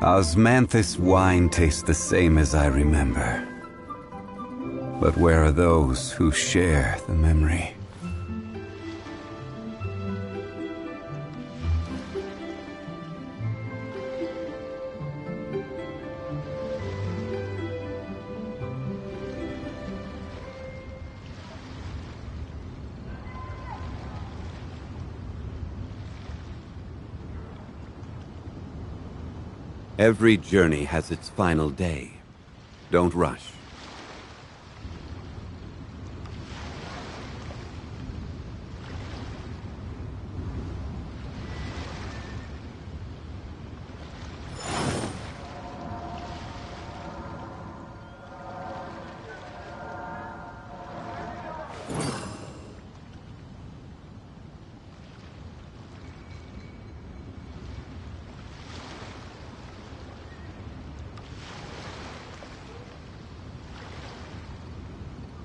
Osmanthus wine tastes the same as I remember. But where are those who share the memory? Every journey has its final day. Don't rush.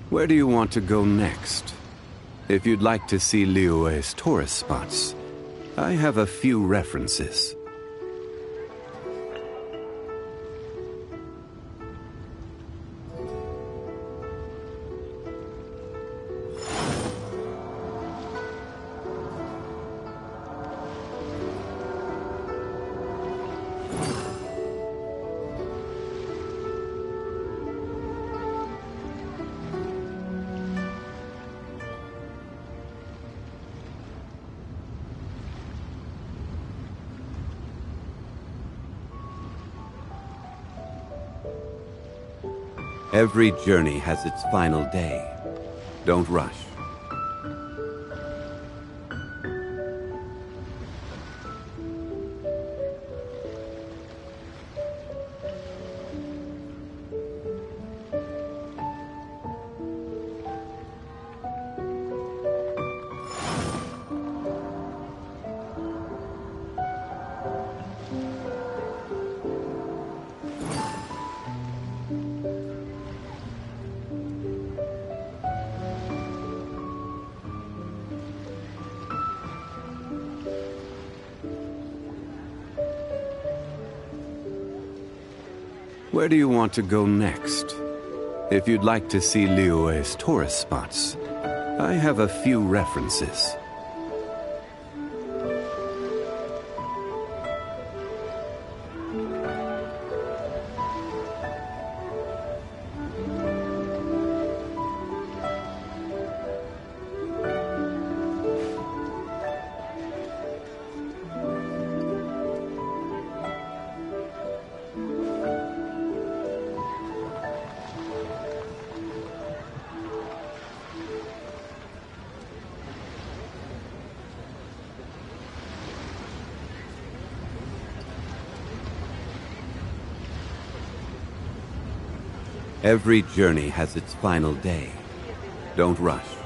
Where do you want to go next? If you'd like to see Liyue's tourist spots, I have a few references. Every journey has its final day. Don't rush. Where do you want to go next? If you'd like to see Liyue's tourist spots, I have a few references. Every journey has its final day. Don't rush.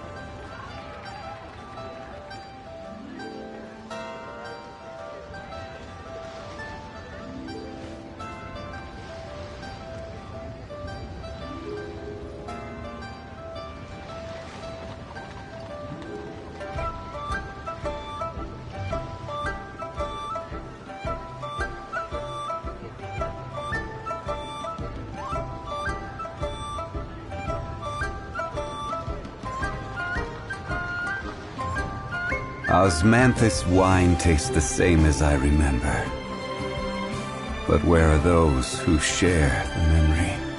Osmanthus wine tastes the same as I remember. But where are those who share the memory?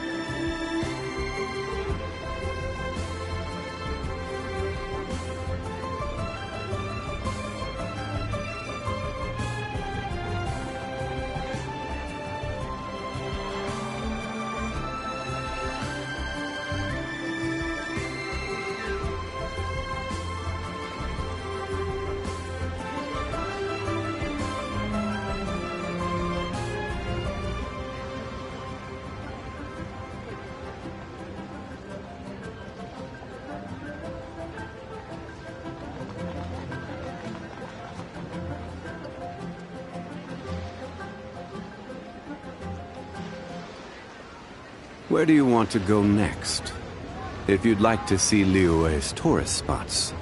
Where do you want to go next? If you'd like to see Liyue's tourist spots,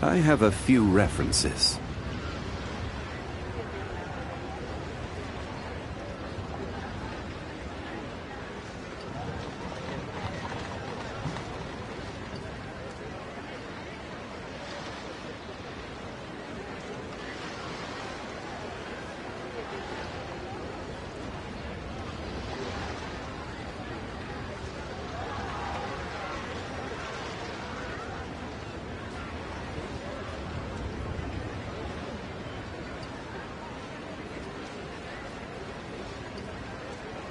I have a few references.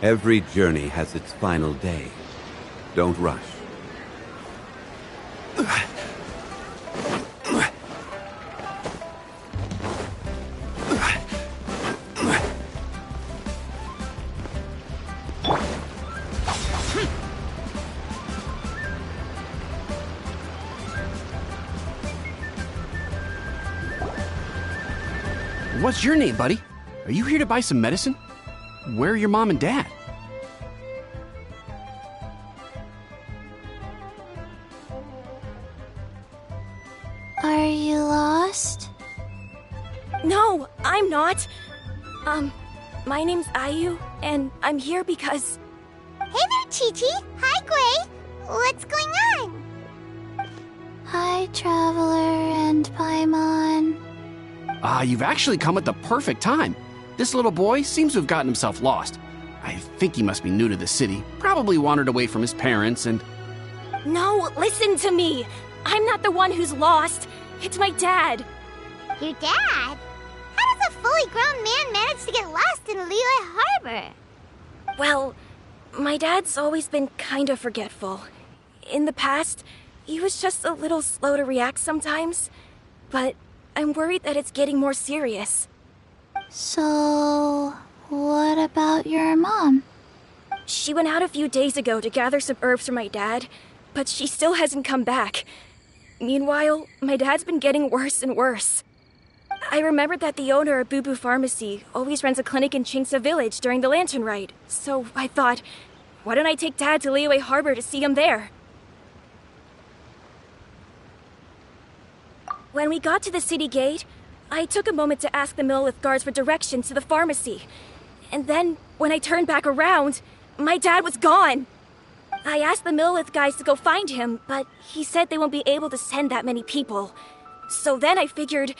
Every journey has its final day. Don't rush. What's your name, buddy? Are you here to buy some medicine? Where are your mom and dad? Are you lost? No, I'm not. My name's Ayu, and I'm here because... Hey there, Chi-Chi. Hi, Gui. What's going on? Hi, Traveler and Paimon. You've actually come at the perfect time. This little boy seems to have gotten himself lost. I think he must be new to the city. Probably wandered away from his parents and... No, listen to me. I'm not the one who's lost. It's my dad. Your dad? How does a fully grown man manage to get lost in Liyue Harbor? Well, my dad's always been kind of forgetful. In the past, he was just a little slow to react sometimes. But I'm worried that it's getting more serious. So, what about your mom? She went out a few days ago to gather some herbs for my dad, but she still hasn't come back. Meanwhile, my dad's been getting worse and worse. I remembered that the owner of Bubu Pharmacy always runs a clinic in Chingsa Village during the Lantern Rite, so I thought, why don't I take Dad to Liyue Harbor to see him there? When we got to the city gate, I took a moment to ask the Millelith guards for directions to the pharmacy. And then, when I turned back around, my dad was gone. I asked the Millelith guys to go find him, but he said they won't be able to send that many people. So then I figured,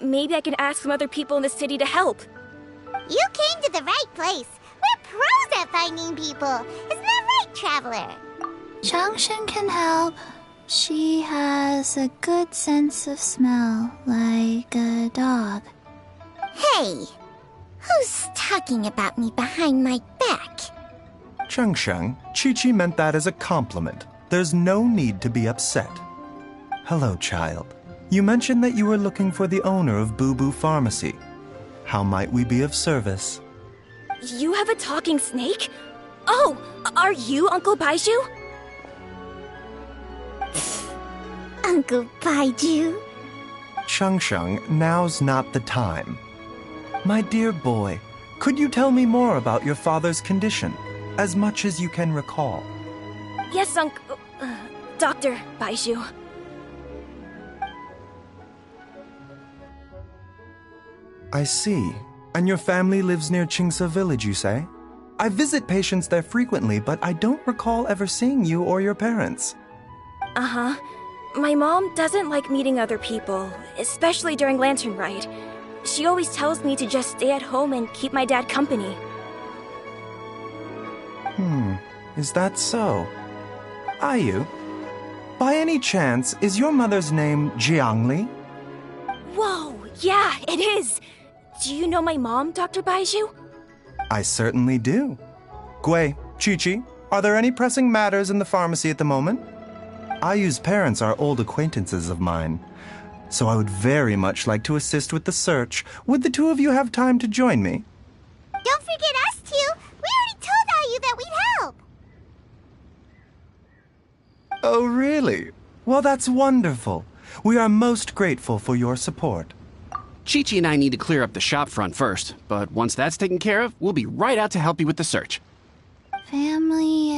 maybe I can ask some other people in the city to help. You came to the right place. We're pros at finding people. Isn't that right, Traveler? Changshen can help. She has a good sense of smell, like a dog. Hey, who's talking about me behind my back? Changsheng, Chi-Chi meant that as a compliment. There's no need to be upset. Hello, child. You mentioned that you were looking for the owner of Bubu Pharmacy. How might we be of service? You have a talking snake? Oh, are you Uncle Baiju? Uncle Baiju? Changsheng, now's not the time. My dear boy, could you tell me more about your father's condition, as much as you can recall? Yes, Dr. Baiju. I see. And your family lives near Chingsa Village, you say? I visit patients there frequently, but I don't recall ever seeing you or your parents. Uh-huh. My mom doesn't like meeting other people, especially during Lantern Rite. She always tells me to just stay at home and keep my dad company. Is that so? Ayu, by any chance, is your mother's name Jiangli? Whoa, yeah, it is! Do you know my mom, Dr. Baiju? I certainly do. Gui, Chi-Chi, are there any pressing matters in the pharmacy at the moment? Ayu's parents are old acquaintances of mine, so I would very much like to assist with the search. Would the two of you have time to join me? Don't forget us two. We already told Ayu that we'd help. Oh, really? Well, that's wonderful. We are most grateful for your support. Chi-Chi and I need to clear up the shop front first, but once that's taken care of, we'll be right out to help you with the search. Family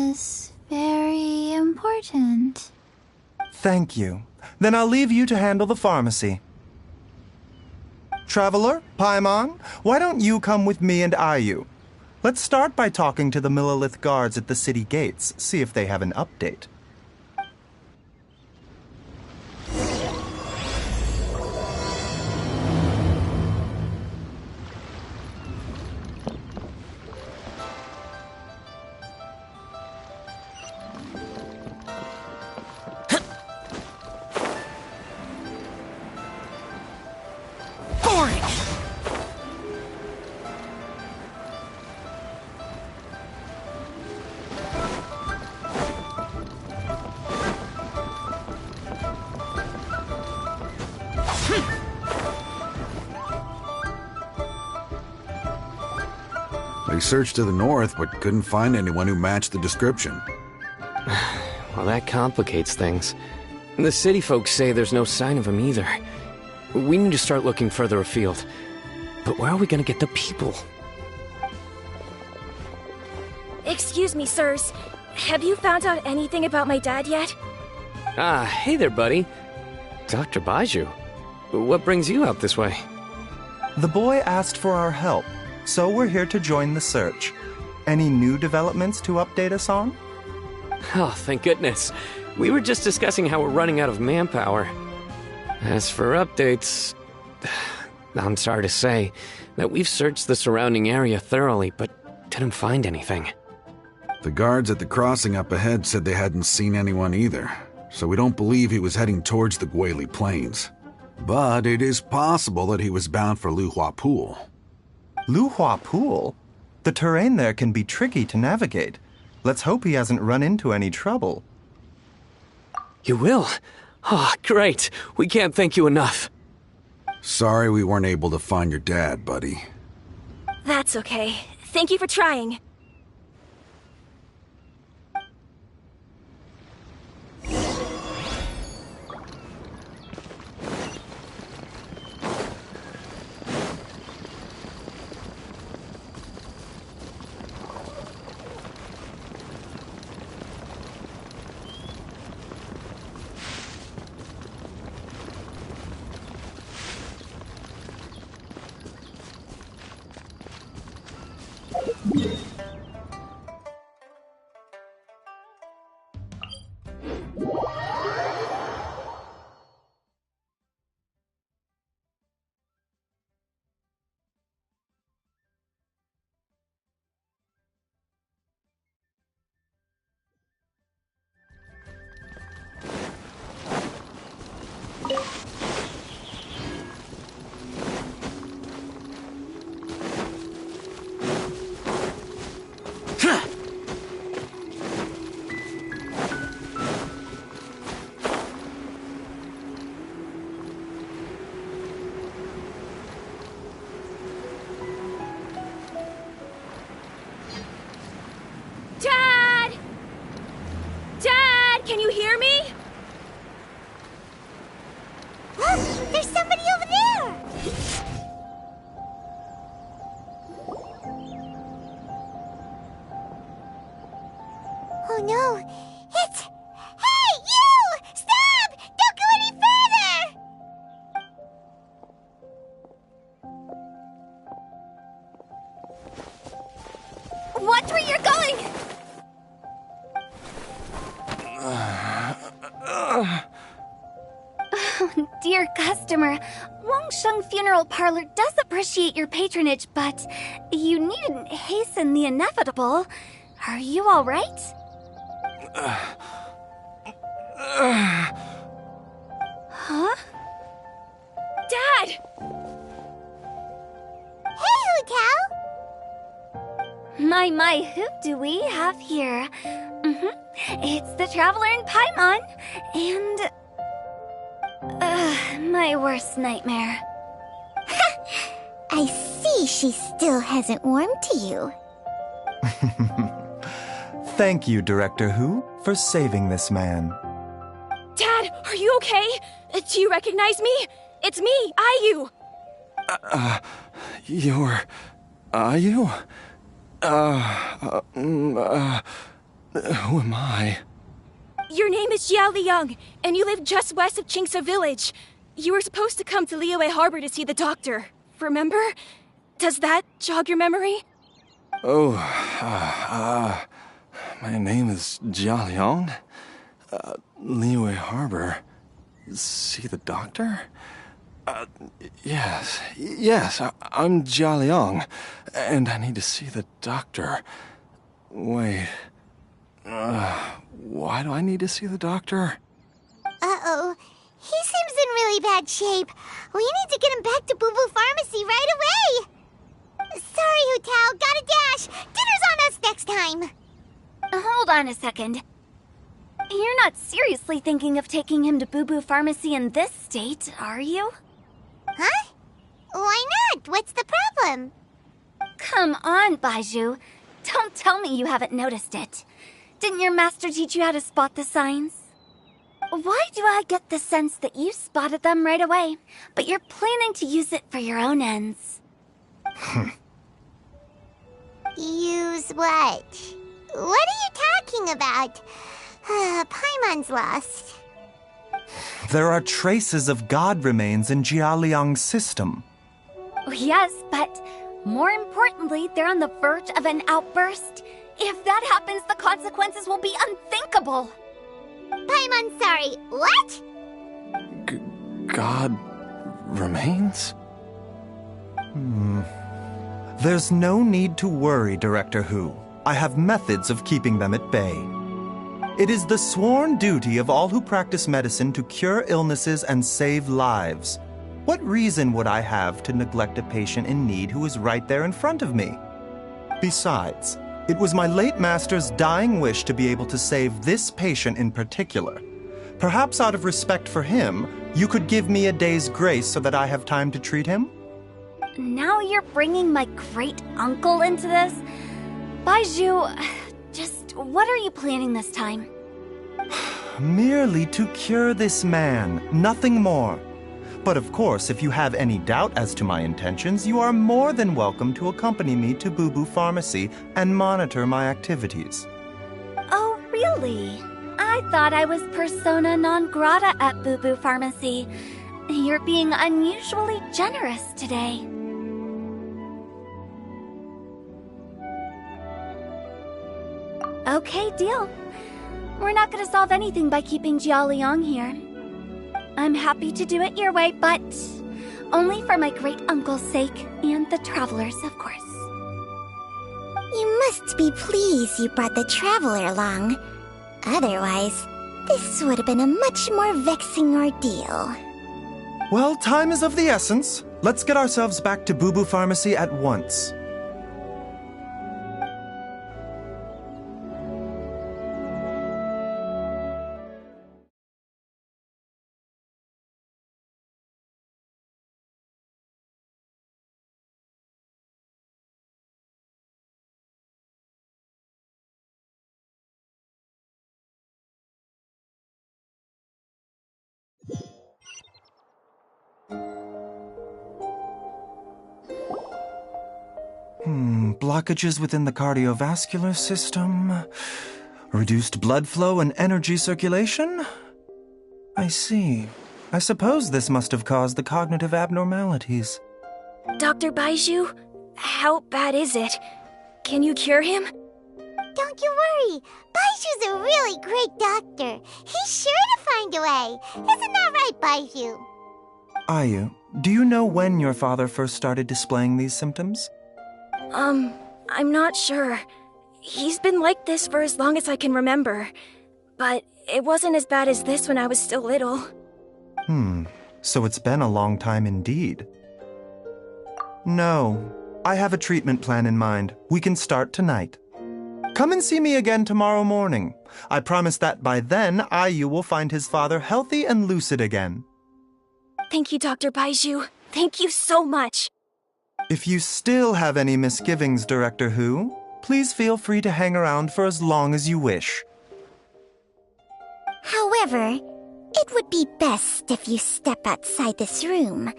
is very important. Thank you. Then I'll leave you to handle the pharmacy. Traveler, Paimon, why don't you come with me and Ayu? Let's start by talking to the Millelith guards at the city gates, see if they have an update. They searched to the north, but couldn't find anyone who matched the description. Well, that complicates things. The city folks say there's no sign of him either. We need to start looking further afield. But where are we gonna get the people? Excuse me, sirs. Have you found out anything about my dad yet? Ah, hey there, buddy. Dr. Baiju. What brings you out this way? The boy asked for our help, so we're here to join the search. Any new developments to update us on? Oh, thank goodness. We were just discussing how we're running out of manpower. As for updates, I'm sorry to say that we've searched the surrounding area thoroughly, but didn't find anything. The guards at the crossing up ahead said they hadn't seen anyone either, so we don't believe he was heading towards the Guili Plains. But it is possible that he was bound for Luhua Pool. Luhua Pool? The terrain there can be tricky to navigate. Let's hope he hasn't run into any trouble. You will? Oh, great. We can't thank you enough. Sorry we weren't able to find your dad, buddy. That's okay. Thank you for trying. Dad! Dad, can you hear me? Look! There's somebody over there! Oh no! It's... Hey, you! Stop! Don't go any further! Watch where you're going! Oh, dear customer, Wangsheng Funeral Parlor does appreciate your patronage, but you needn't hasten the inevitable. Are you all right? Huh? Dad! Hey, Hu Tao! My, who do we have here? It's the Traveler in Paimon, and... my worst nightmare. I see she still hasn't warmed to you. Thank you, Director Hu, for saving this man. Dad, are you okay? Do you recognize me? It's me, Ayu. You're... Ayu? Who am I? Your name is Jiao Liang, and you live just west of Qingse Village. You were supposed to come to Liyue Harbor to see the doctor. Remember? Does that jog your memory? My name is Jia Liang. Liyue Harbor. See the doctor? Yes, I'm Jia Liang, and I need to see the doctor. Wait, why do I need to see the doctor? Uh-oh. He seems in really bad shape. We need to get him back to Boo Boo Pharmacy right away. Sorry, Hu Tao. Gotta dash. Dinner's on us next time. Hold on a second. You're not seriously thinking of taking him to Boo Boo Pharmacy in this state, are you? Huh? Why not? What's the problem? Come on, Baizhu. Don't tell me you haven't noticed it. Didn't your master teach you how to spot the signs? Why do I get the sense that you spotted them right away, but you're planning to use it for your own ends? Use what? What are you talking about? Paimon's lost. There are traces of god remains in Jialiang's system. Yes, but more importantly, they're on the verge of an outburst. If that happens, the consequences will be unthinkable. Paimon, sorry, what? God remains? There's no need to worry, Director Hu. I have methods of keeping them at bay. It is the sworn duty of all who practice medicine to cure illnesses and save lives. What reason would I have to neglect a patient in need who is right there in front of me? Besides, it was my late master's dying wish to be able to save this patient in particular. Perhaps out of respect for him, you could give me a day's grace so that I have time to treat him? Now you're bringing my great-uncle into this? Baizhu, just what are you planning this time? Merely to cure this man, nothing more. But of course, if you have any doubt as to my intentions, you are more than welcome to accompany me to Boo Boo Pharmacy and monitor my activities. Oh, really? I thought I was persona non grata at Boo Boo Pharmacy. You're being unusually generous today. Okay, deal. We're not gonna solve anything by keeping Jialiang here. I'm happy to do it your way, but only for my great-uncle's sake and the travelers, of course. You must be pleased you brought the traveler along. Otherwise, this would have been a much more vexing ordeal. Well, time is of the essence. Let's get ourselves back to Boo Boo Pharmacy at once. Blockages within the cardiovascular system, reduced blood flow and energy circulation? I see. I suppose this must have caused the cognitive abnormalities. Dr. Baizhu, how bad is it? Can you cure him? Don't you worry. Baizhu's a really great doctor. He's sure to find a way. Isn't that right, Baizhu? Ayu, do you know when your father first started displaying these symptoms? I'm not sure. He's been like this for as long as I can remember. But it wasn't as bad as this when I was still little. So it's been a long time indeed. No, I have a treatment plan in mind. We can start tonight. Come and see me again tomorrow morning. I promise that by then, Ayu will find his father healthy and lucid again. Thank you, Dr. Baizhu. Thank you so much. If you still have any misgivings, Director Hu, please feel free to hang around for as long as you wish. However, it would be best if you step outside this room.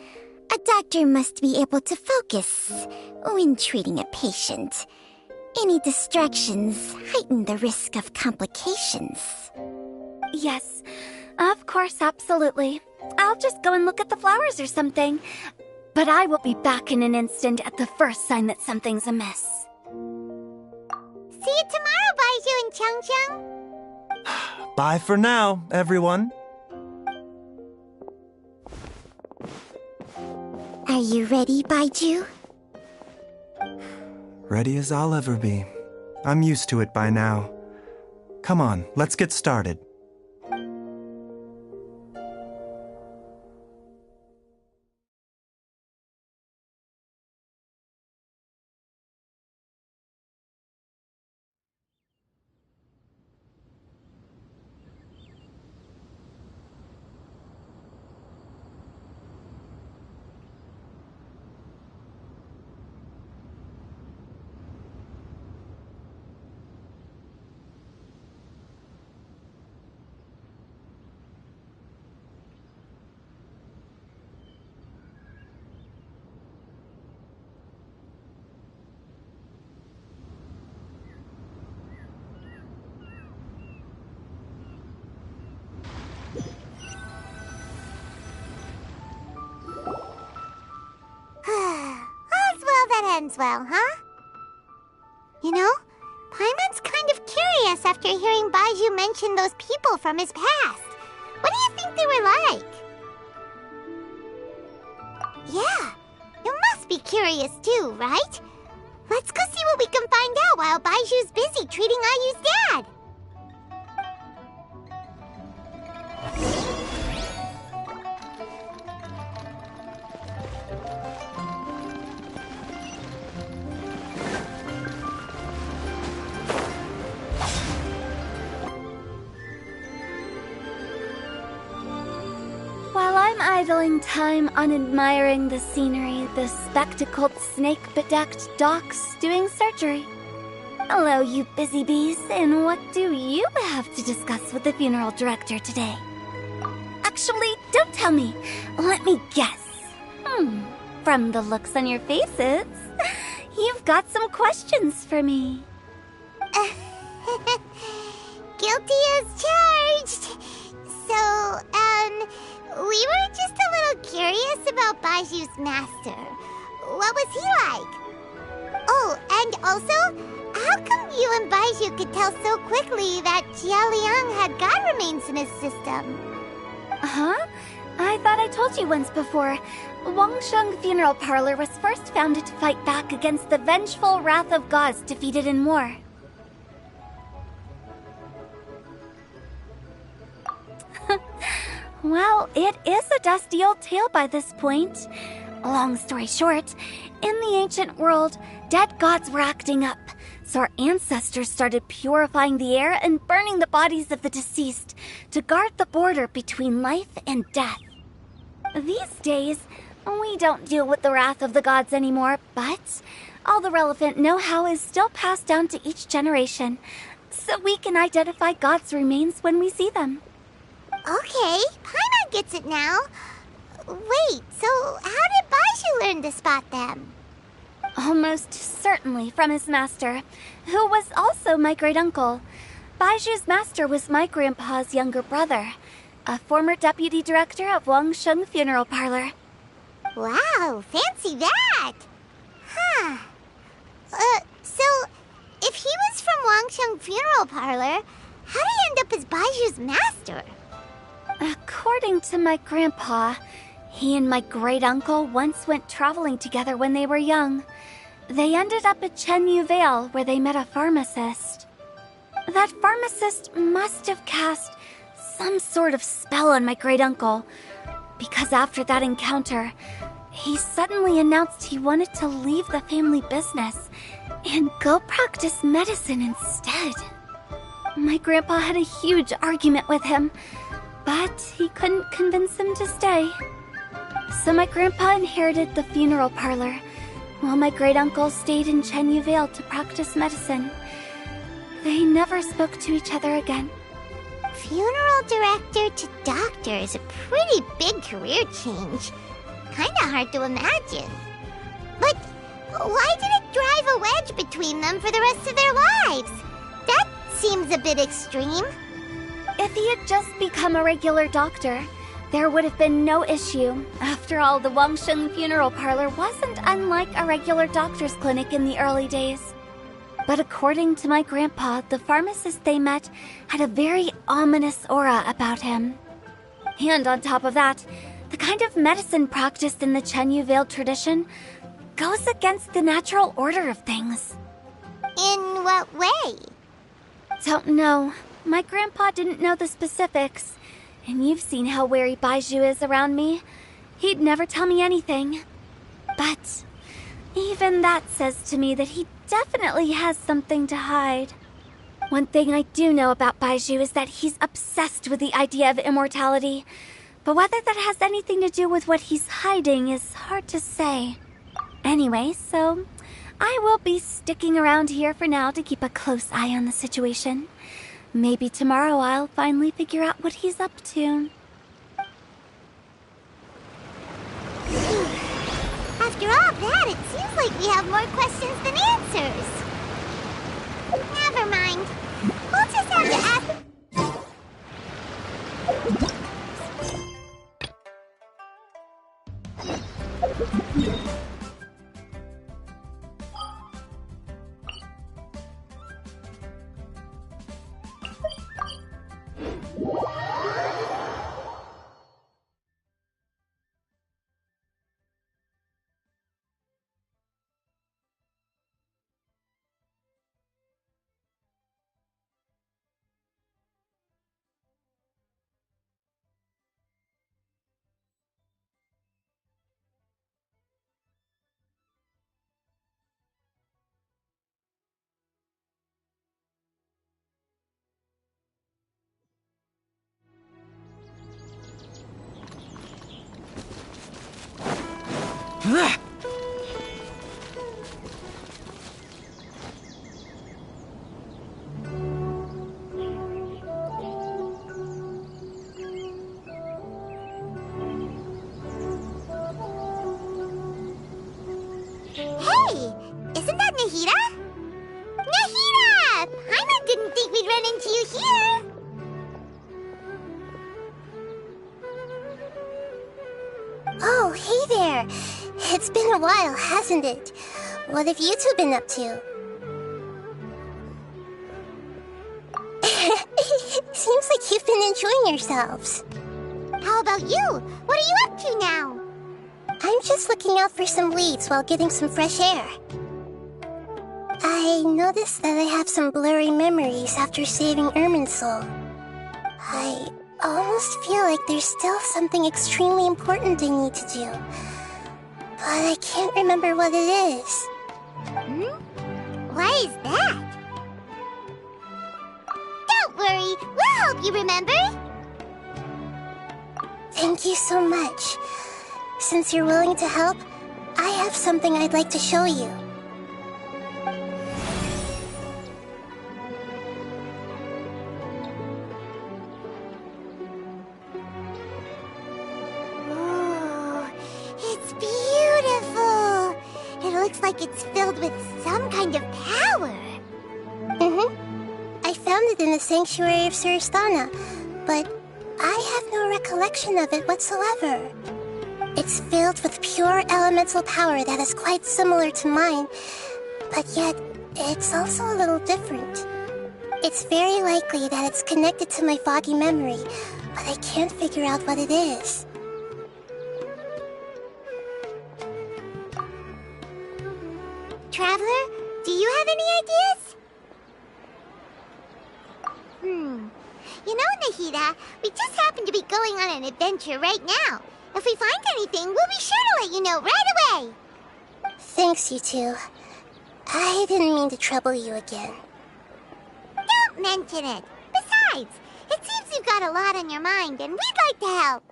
A doctor must be able to focus when treating a patient. Any distractions heighten the risk of complications. Yes, of course, absolutely. I'll just go and look at the flowers or something. But I will be back in an instant at the first sign that something's amiss. See you tomorrow, Baizhu and Changcheng. Bye for now, everyone. Are you ready, Baizhu? Ready as I'll ever be. I'm used to it by now. Come on, let's get started. ends well, huh? You know, Paimon's kind of curious after hearing Baizhu mention those people from his past. What do you think they were like? Yeah, you must be curious too, right? Let's go see what we can find out while Baizhu's busy treating Ayu's dad. While I'm idling time on admiring the scenery, the spectacled snake-bedecked docks doing surgery. Hello, you busy bees, and what do you have to discuss with the funeral director today? Actually, don't tell me. Let me guess. From the looks on your faces, you've got some questions for me. Guilty as charged. So, we were just a little curious about Baizhu's master. What was he like? Oh, and also, how come you and Baizhu could tell so quickly that Jia Liang had god remains in his system? Huh? I thought I told you once before. Wangsheng Funeral Parlor was first founded to fight back against the vengeful wrath of gods defeated in war. Well, it is a dusty old tale by this point. Long story short, in the ancient world, dead gods were acting up, so our ancestors started purifying the air and burning the bodies of the deceased to guard the border between life and death. These days, we don't deal with the wrath of the gods anymore, but all the relevant know-how is still passed down to each generation, so we can identify gods' remains when we see them. Okay, Paimon gets it now. Wait, so how did Baizhu learn to spot them? Almost certainly from his master, who was also my great-uncle. Baizhu's master was my grandpa's younger brother, a former deputy director of Wangsheng Funeral Parlor. Wow, fancy that! Huh. So, if he was from Wangsheng Funeral Parlor, how did he end up as Baizhu's master? According to my grandpa, he and my great-uncle once went traveling together when they were young. They ended up at Chenyu Vale, where they met a pharmacist. That pharmacist must have cast some sort of spell on my great-uncle, because after that encounter, he suddenly announced he wanted to leave the family business and go practice medicine instead. My grandpa had a huge argument with him, but he couldn't convince him to stay. So my grandpa inherited the funeral parlor, while my great-uncle stayed in Chenyu Vale to practice medicine. They never spoke to each other again. Funeral director to doctor is a pretty big career change. Kinda hard to imagine. But why did it drive a wedge between them for the rest of their lives? That seems a bit extreme. If he had just become a regular doctor, there would have been no issue. After all, the Wangsheng Funeral Parlor wasn't unlike a regular doctor's clinic in the early days. But according to my grandpa, the pharmacist they met had a very ominous aura about him. And on top of that, the kind of medicine practiced in the Chenyu Vale tradition goes against the natural order of things. In what way? Don't know. My grandpa didn't know the specifics, and you've seen how wary Baizhu is around me. He'd never tell me anything. But even that says to me that he definitely has something to hide. One thing I do know about Baizhu is that he's obsessed with the idea of immortality, but whether that has anything to do with what he's hiding is hard to say. Anyway, so I will be sticking around here for now to keep a close eye on the situation. Maybe tomorrow I'll finally figure out what he's up to. After all that, it seems like we have more questions than answers. Never mind. We'll just have to ask... Hey! Isn't that Nahida? Nahida! Paimon didn't think we'd run into you here! Oh, hey there! It's been a while, hasn't it? What have you two been up to? Seems like you've been enjoying yourselves. How about you? What are you up to now? I'm just looking out for some leads while getting some fresh air. I noticed that I have some blurry memories after saving Irminsul. I almost feel like there's still something extremely important I need to do. But I can't remember what it is. Why is that? Don't worry, we'll help you remember. Thank you so much. Since you're willing to help, I have something I'd like to show you. Oh, it's beautiful. It looks like it's filled with some kind of power. I found it in the sanctuary of Suristana, but I have no recollection of it whatsoever. It's filled with pure elemental power that is quite similar to mine, but yet it's also a little different. It's very likely that it's connected to my foggy memory, but I can't figure out what it is. Traveler, do you have any ideas? You know, Nahida, we just happen to be going on an adventure right now. If we find anything, we'll be sure to let you know right away. Thanks, you two. I didn't mean to trouble you again. Don't mention it. Besides, it seems you've got a lot on your mind, and we'd like to help.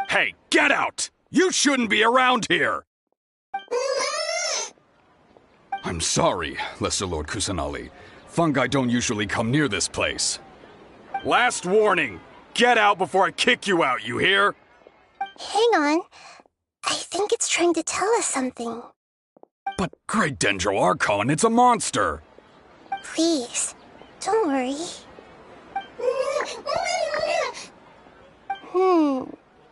Hey, get out! You shouldn't be around here! I'm sorry, Lesser Lord Kusanali. Fungi don't usually come near this place. Last warning! Get out before I kick you out, you hear? Hang on. I think it's trying to tell us something. But Great Dendro Archon, it's a monster! Please, don't worry.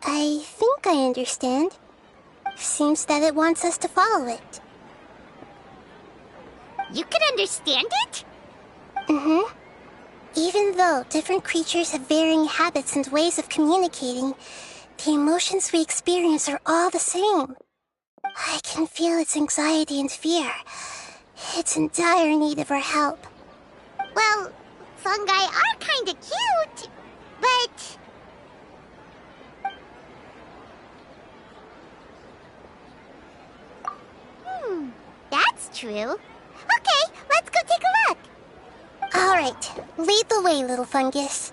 I think I understand. Seems that it wants us to follow it. You can understand it? Even though different creatures have varying habits and ways of communicating, the emotions we experience are all the same. I can feel its anxiety and fear. It's in dire need of our help. Well, fungi are kinda cute, but... That's true. Okay, let's go take a look. All right, lead the way, little fungus.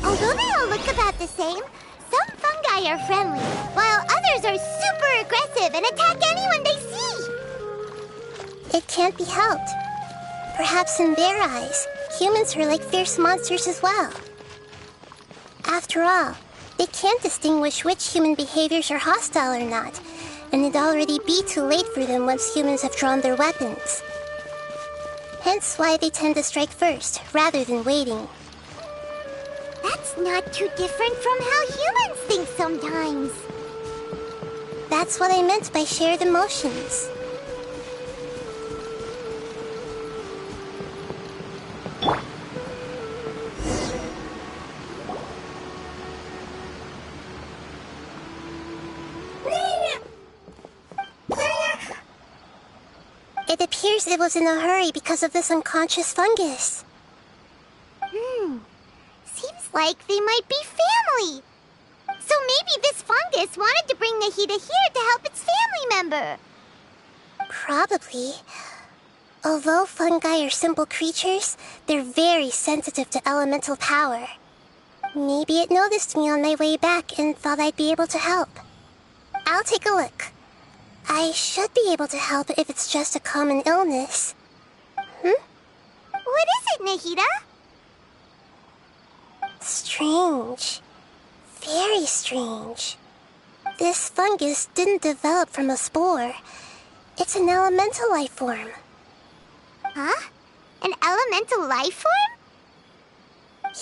Although they all look about the same, some fungi are friendly, while others are super aggressive and attack anyone they see. It can't be helped. Perhaps in their eyes, humans are like fierce monsters as well. After all, they can't distinguish which human behaviors are hostile or not, and it'd already be too late for them once humans have drawn their weapons. Hence why they tend to strike first, rather than waiting. That's not too different from how humans think sometimes. That's what I meant by shared emotions. It appears it was in a hurry because of this unconscious fungus. Seems like they might be family. So maybe this fungus wanted to bring Nahida here to help its family member. Probably. Although fungi are simple creatures, they're very sensitive to elemental power. Maybe it noticed me on my way back and thought I'd be able to help. I'll take a look. I should be able to help if it's just a common illness. What is it, Nahida? Strange. Very strange. This fungus didn't develop from a spore. It's an elemental life form. Huh? An elemental life form?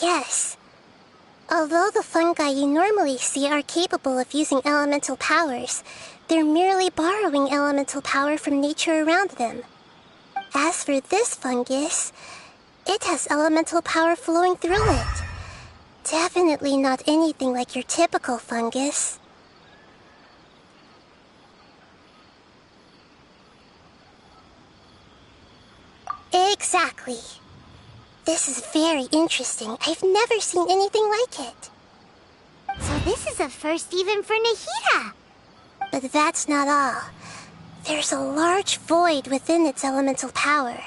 Yes. Although the fungi you normally see are capable of using elemental powers, they're merely borrowing elemental power from nature around them. As for this fungus, it has elemental power flowing through it. Definitely not anything like your typical fungus. Exactly. This is very interesting. I've never seen anything like it. So this is a first even for Nahida. But that's not all. There's a large void within its elemental power.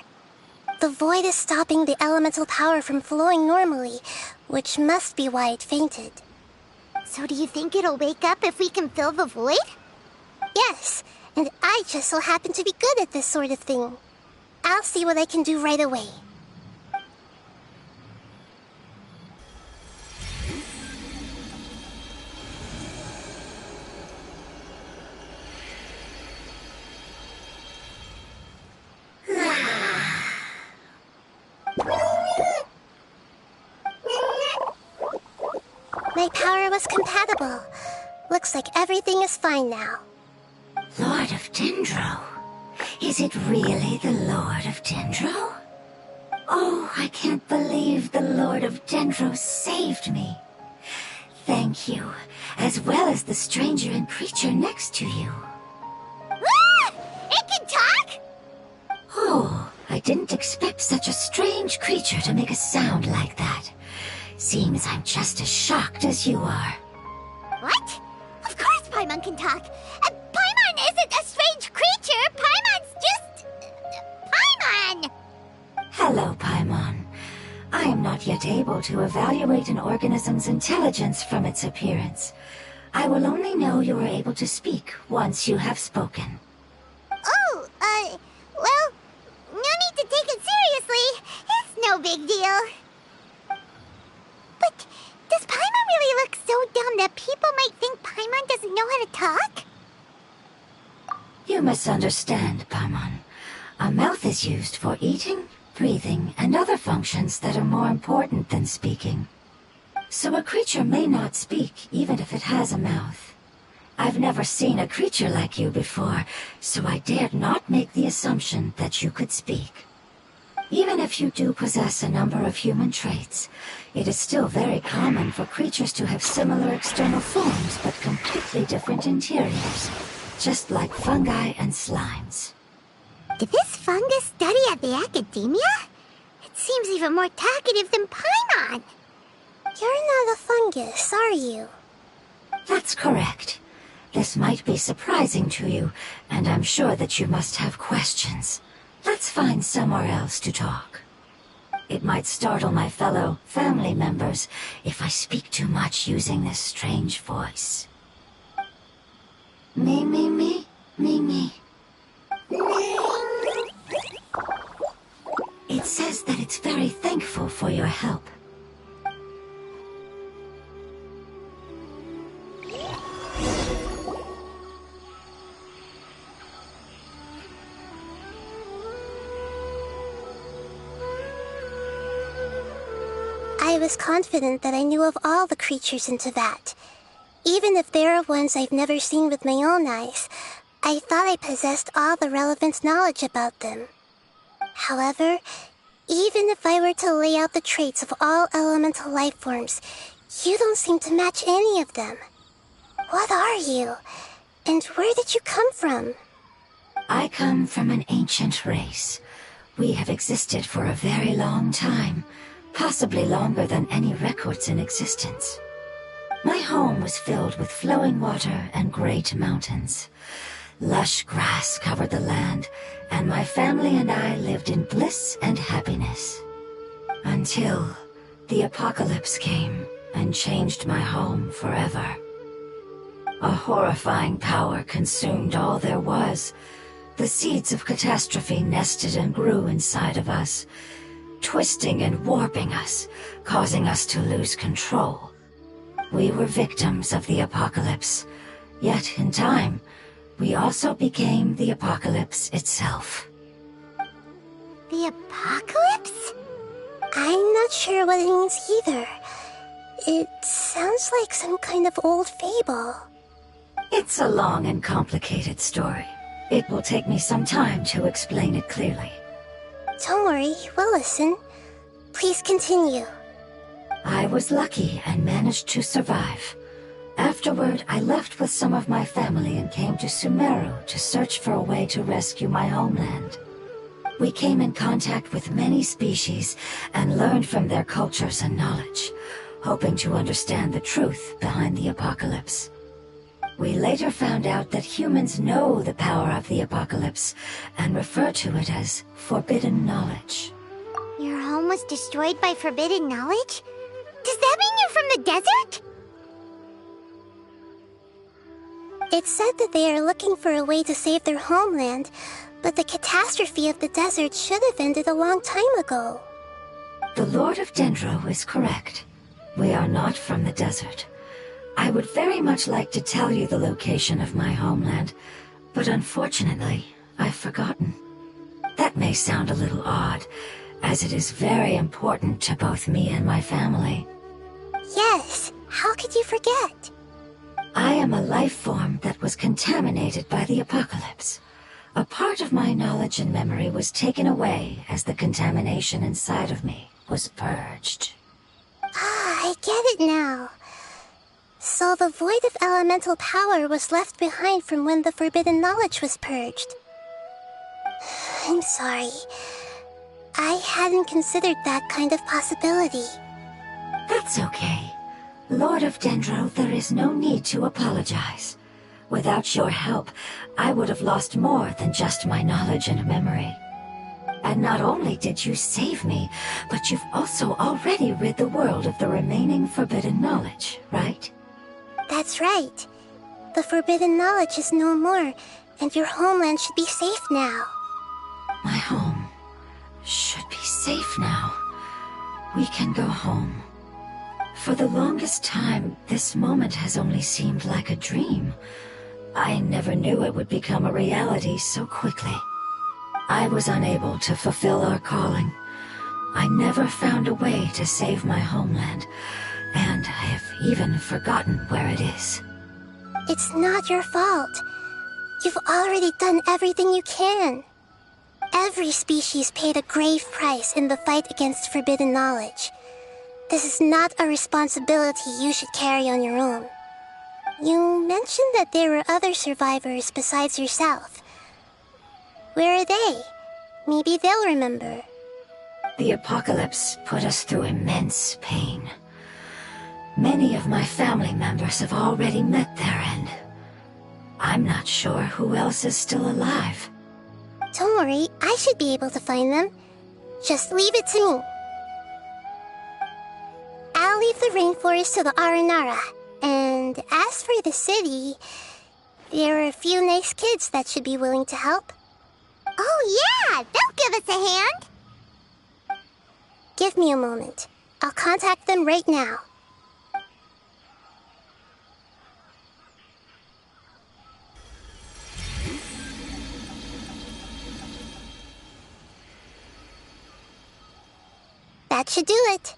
The void is stopping the elemental power from flowing normally, which must be why it fainted. So do you think it'll wake up if we can fill the void? Yes, and I just so happen to be good at this sort of thing. I'll see what I can do right away. My power was compatible. Looks like everything is fine now. Lord of Dendro? Is it really the Lord of Dendro? Oh, I can't believe the Lord of Dendro saved me. Thank you, as well as the stranger and creature next to you. Ah! It can talk? Oh, I didn't expect such a strange creature to make a sound like that. Seems I'm just as shocked as you are. What? Of course Paimon can talk. Paimon isn't a strange creature. Paimon's just... Paimon! Hello, Paimon. I am not yet able to evaluate an organism's intelligence from its appearance. I will only know you are able to speak once you have spoken. Oh, well, no need to take it seriously. It's no big deal. But does Paimon really look so dumb that people might think Paimon doesn't know how to talk? You misunderstand, Paimon. A mouth is used for eating, breathing, and other functions that are more important than speaking. So a creature may not speak, even if it has a mouth. I've never seen a creature like you before, so I dared not make the assumption that you could speak. Even if you do possess a number of human traits, it is still very common for creatures to have similar external forms but completely different interiors, just like fungi and slimes. Did this fungus study at the academia? It seems even more talkative than Paimon. You're not a fungus, are you? That's correct. This might be surprising to you, and I'm sure that you must have questions. Let's find somewhere else to talk. It might startle my fellow family members if I speak too much using this strange voice. Me, me, me, me, me. It says that it's very thankful for your help. I was confident that I knew of all the creatures in Teyvat. Even if there are ones I've never seen with my own eyes, I thought I possessed all the relevant knowledge about them. However, even if I were to lay out the traits of all elemental life forms, you don't seem to match any of them. What are you? And where did you come from? I come from an ancient race. We have existed for a very long time, possibly longer than any records in existence. My home was filled with flowing water and great mountains. Lush grass covered the land, and my family and I lived in bliss and happiness. Until the apocalypse came and changed my home forever. A horrifying power consumed all there was. The seeds of catastrophe nested and grew inside of us, twisting and warping us, causing us to lose control. We were victims of the apocalypse, yet in time, we also became the apocalypse itself. The apocalypse? I'm not sure what it means either. It sounds like some kind of old fable. It's a long and complicated story. It will take me some time to explain it clearly. Don't worry, we'll listen. Please continue. I was lucky and managed to survive. Afterward, I left with some of my family and came to Sumeru to search for a way to rescue my homeland. We came in contact with many species and learned from their cultures and knowledge, hoping to understand the truth behind the apocalypse. We later found out that humans know the power of the apocalypse and refer to it as forbidden knowledge. Your home was destroyed by forbidden knowledge? Does that mean you're from the desert? It said that they are looking for a way to save their homeland, but the catastrophe of the desert should have ended a long time ago. The Lord of Dendro is correct. We are not from the desert. I would very much like to tell you the location of my homeland, but unfortunately, I've forgotten. That may sound a little odd, as it is very important to both me and my family. Yes, how could you forget? I am a life form that was contaminated by the apocalypse. A part of my knowledge and memory was taken away as the contamination inside of me was purged. Ah, I get it now. So the void of elemental power was left behind from when the forbidden knowledge was purged. I'm sorry. I hadn't considered that kind of possibility. That's okay. Lord of Dendro, there is no need to apologize. Without your help, I would have lost more than just my knowledge and memory. And not only did you save me, but you've also already rid the world of the remaining forbidden knowledge, right? That's right. The forbidden knowledge is no more, and your homeland should be safe now. My home should be safe now. We can go home. For the longest time, this moment has only seemed like a dream. I never knew it would become a reality so quickly. I was unable to fulfill our calling. I never found a way to save my homeland, and I have even forgotten where it is. It's not your fault. You've already done everything you can. Every species paid a grave price in the fight against forbidden knowledge. This is not a responsibility you should carry on your own. You mentioned that there were other survivors besides yourself. Where are they? Maybe they'll remember. The apocalypse put us through immense pain. Many of my family members have already met their end. I'm not sure who else is still alive. Don't worry, I should be able to find them. Just leave it to me. I'll leave the rainforest to the Aranara. And as for the city, there are a few nice kids that should be willing to help. Oh yeah, they'll give us a hand. Give me a moment. I'll contact them right now. That should do it.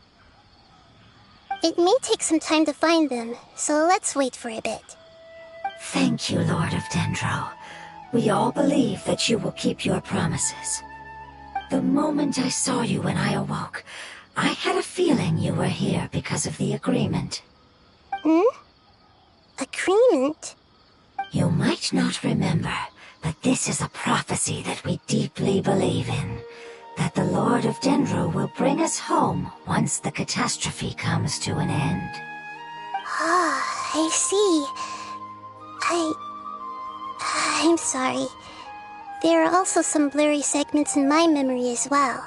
It may take some time to find them, so let's wait for a bit. Thank you, Lord of Dendro. We all believe that you will keep your promises. The moment I saw you when I awoke, I had a feeling you were here because of the agreement. Agreement? You might not remember, but this is a prophecy that we deeply believe in. That the Lord of Dendro will bring us home once the catastrophe comes to an end. Ah, I see. I'm sorry. There are also some blurry segments in my memory as well.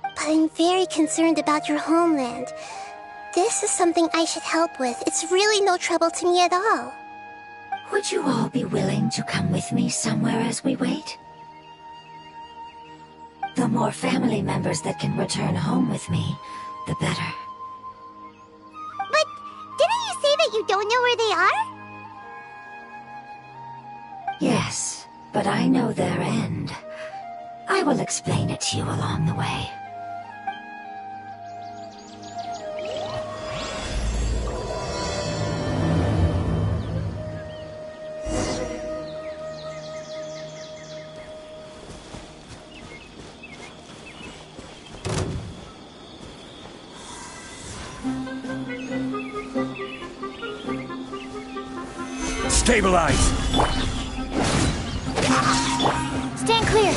But I'm very concerned about your homeland. This is something I should help with. It's really no trouble to me at all. Would you all be willing to come with me somewhere as we wait? The more family members that can return home with me, the better. But didn't you say that you don't know where they are? Yes, but I know their end. I will explain it to you along the way. Stabilize! Stand clear.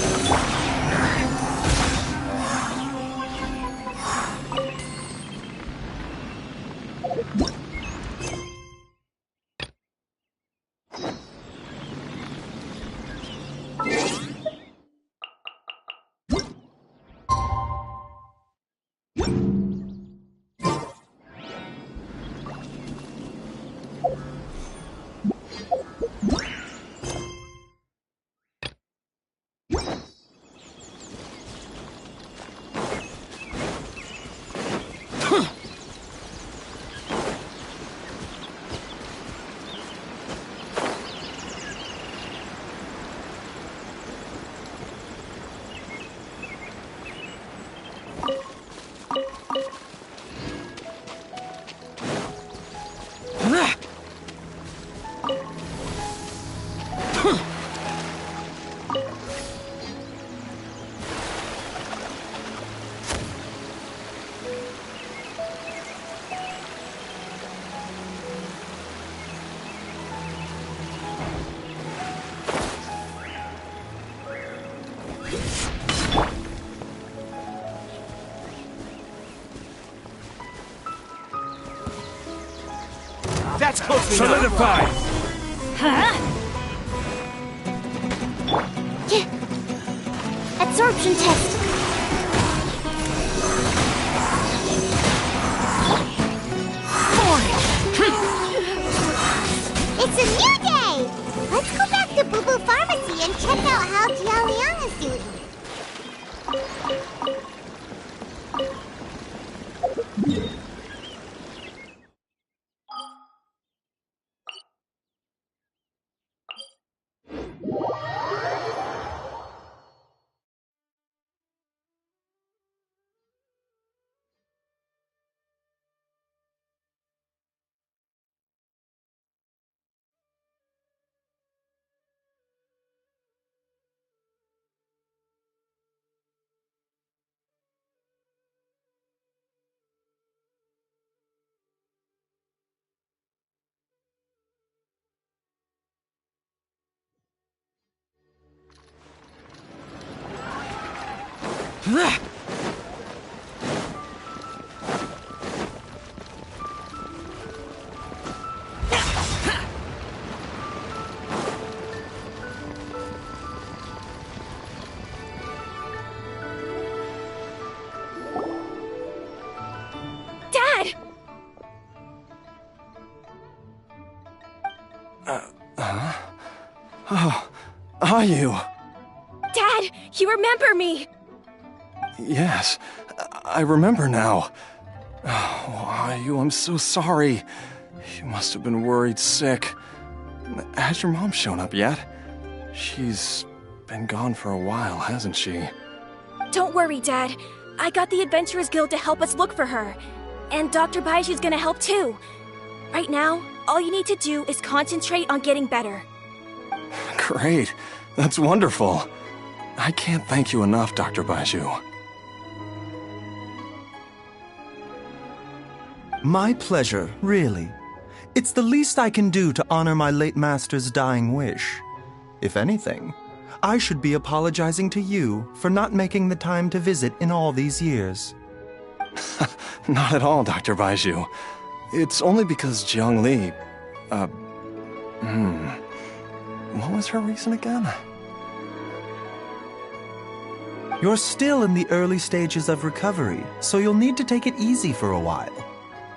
That's close enough. Solidify! Huh? Yeah. Absorption test. It's a new day! Let's go back to Boo Boo Pharmacy and check out how Jialiang is doing. Oh, are you? Dad, you remember me! Yes, I remember now. Oh, are you? I'm so sorry. You must have been worried sick. Has your mom shown up yet? She's been gone for a while, hasn't she? Don't worry, Dad. I got the Adventurers Guild to help us look for her. And Dr. Baiju's gonna help too. Right now, all you need to do is concentrate on getting better. Great. That's wonderful. I can't thank you enough, Dr. Baiju. My pleasure, really. It's the least I can do to honor my late master's dying wish. If anything, I should be apologizing to you for not making the time to visit in all these years. Not at all, Dr. Baiju. It's only because Jiang Li, what was her reason again? You're still in the early stages of recovery, so you'll need to take it easy for a while.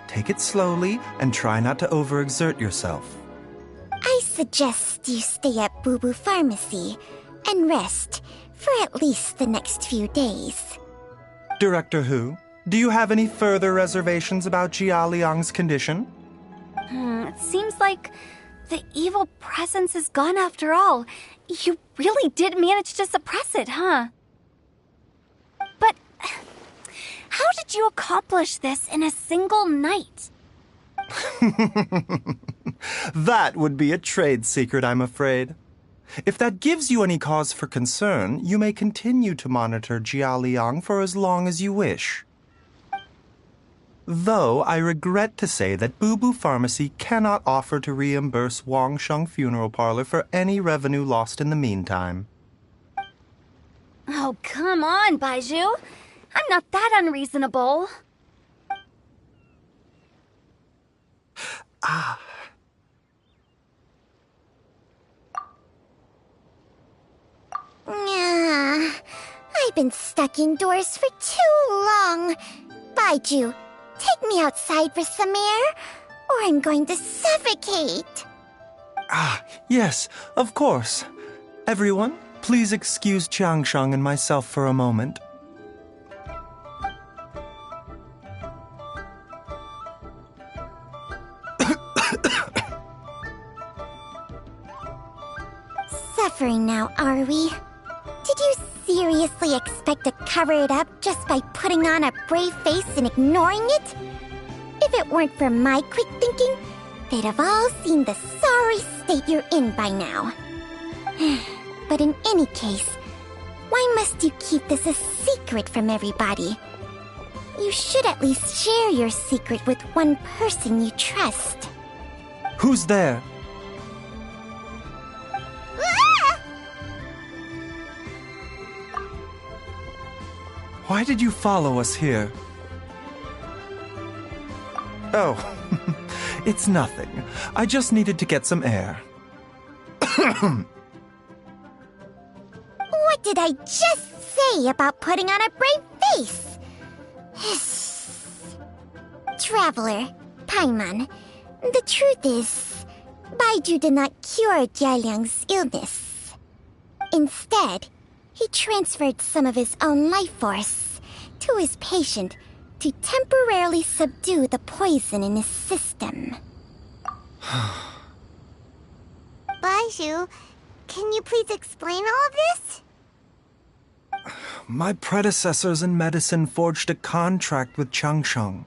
Take it slowly and try not to overexert yourself. I suggest you stay at Boo Boo Pharmacy and rest for at least the next few days. Director Hu, do you have any further reservations about Jia Liang's condition? It seems like the evil presence is gone after all. You really did manage to suppress it, huh? But how did you accomplish this in a single night? That would be a trade secret, I'm afraid. If that gives you any cause for concern, you may continue to monitor Jia Liang for as long as you wish. Though I regret to say that Boo Boo Pharmacy cannot offer to reimburse Wang Sheng Funeral Parlor for any revenue lost in the meantime. Oh, come on, Baizhu. I'm not that unreasonable. I've been stuck indoors for too long. Baizhu, take me outside for some air, or I'm going to suffocate. Yes, of course. Everyone, please excuse Qiangsheng and myself for a moment. Suffering now, are we? Did you seriously expect to cover it up just by putting on a brave face and ignoring it? If it weren't for my quick thinking, they'd have all seen the sorry state you're in by now. But in any case, why must you keep this a secret from everybody? You should at least share your secret with one person you trust. Who's there? Why did you follow us here? Oh, it's nothing. I just needed to get some air. What did I just say about putting on a brave face? Traveler, Paimon, the truth is, Baizhu did not cure Jialiang's illness. Instead, he transferred some of his own life force to his patient to temporarily subdue the poison in his system. Baizhu, can you please explain all of this? My predecessors in medicine forged a contract with Qiangsheng.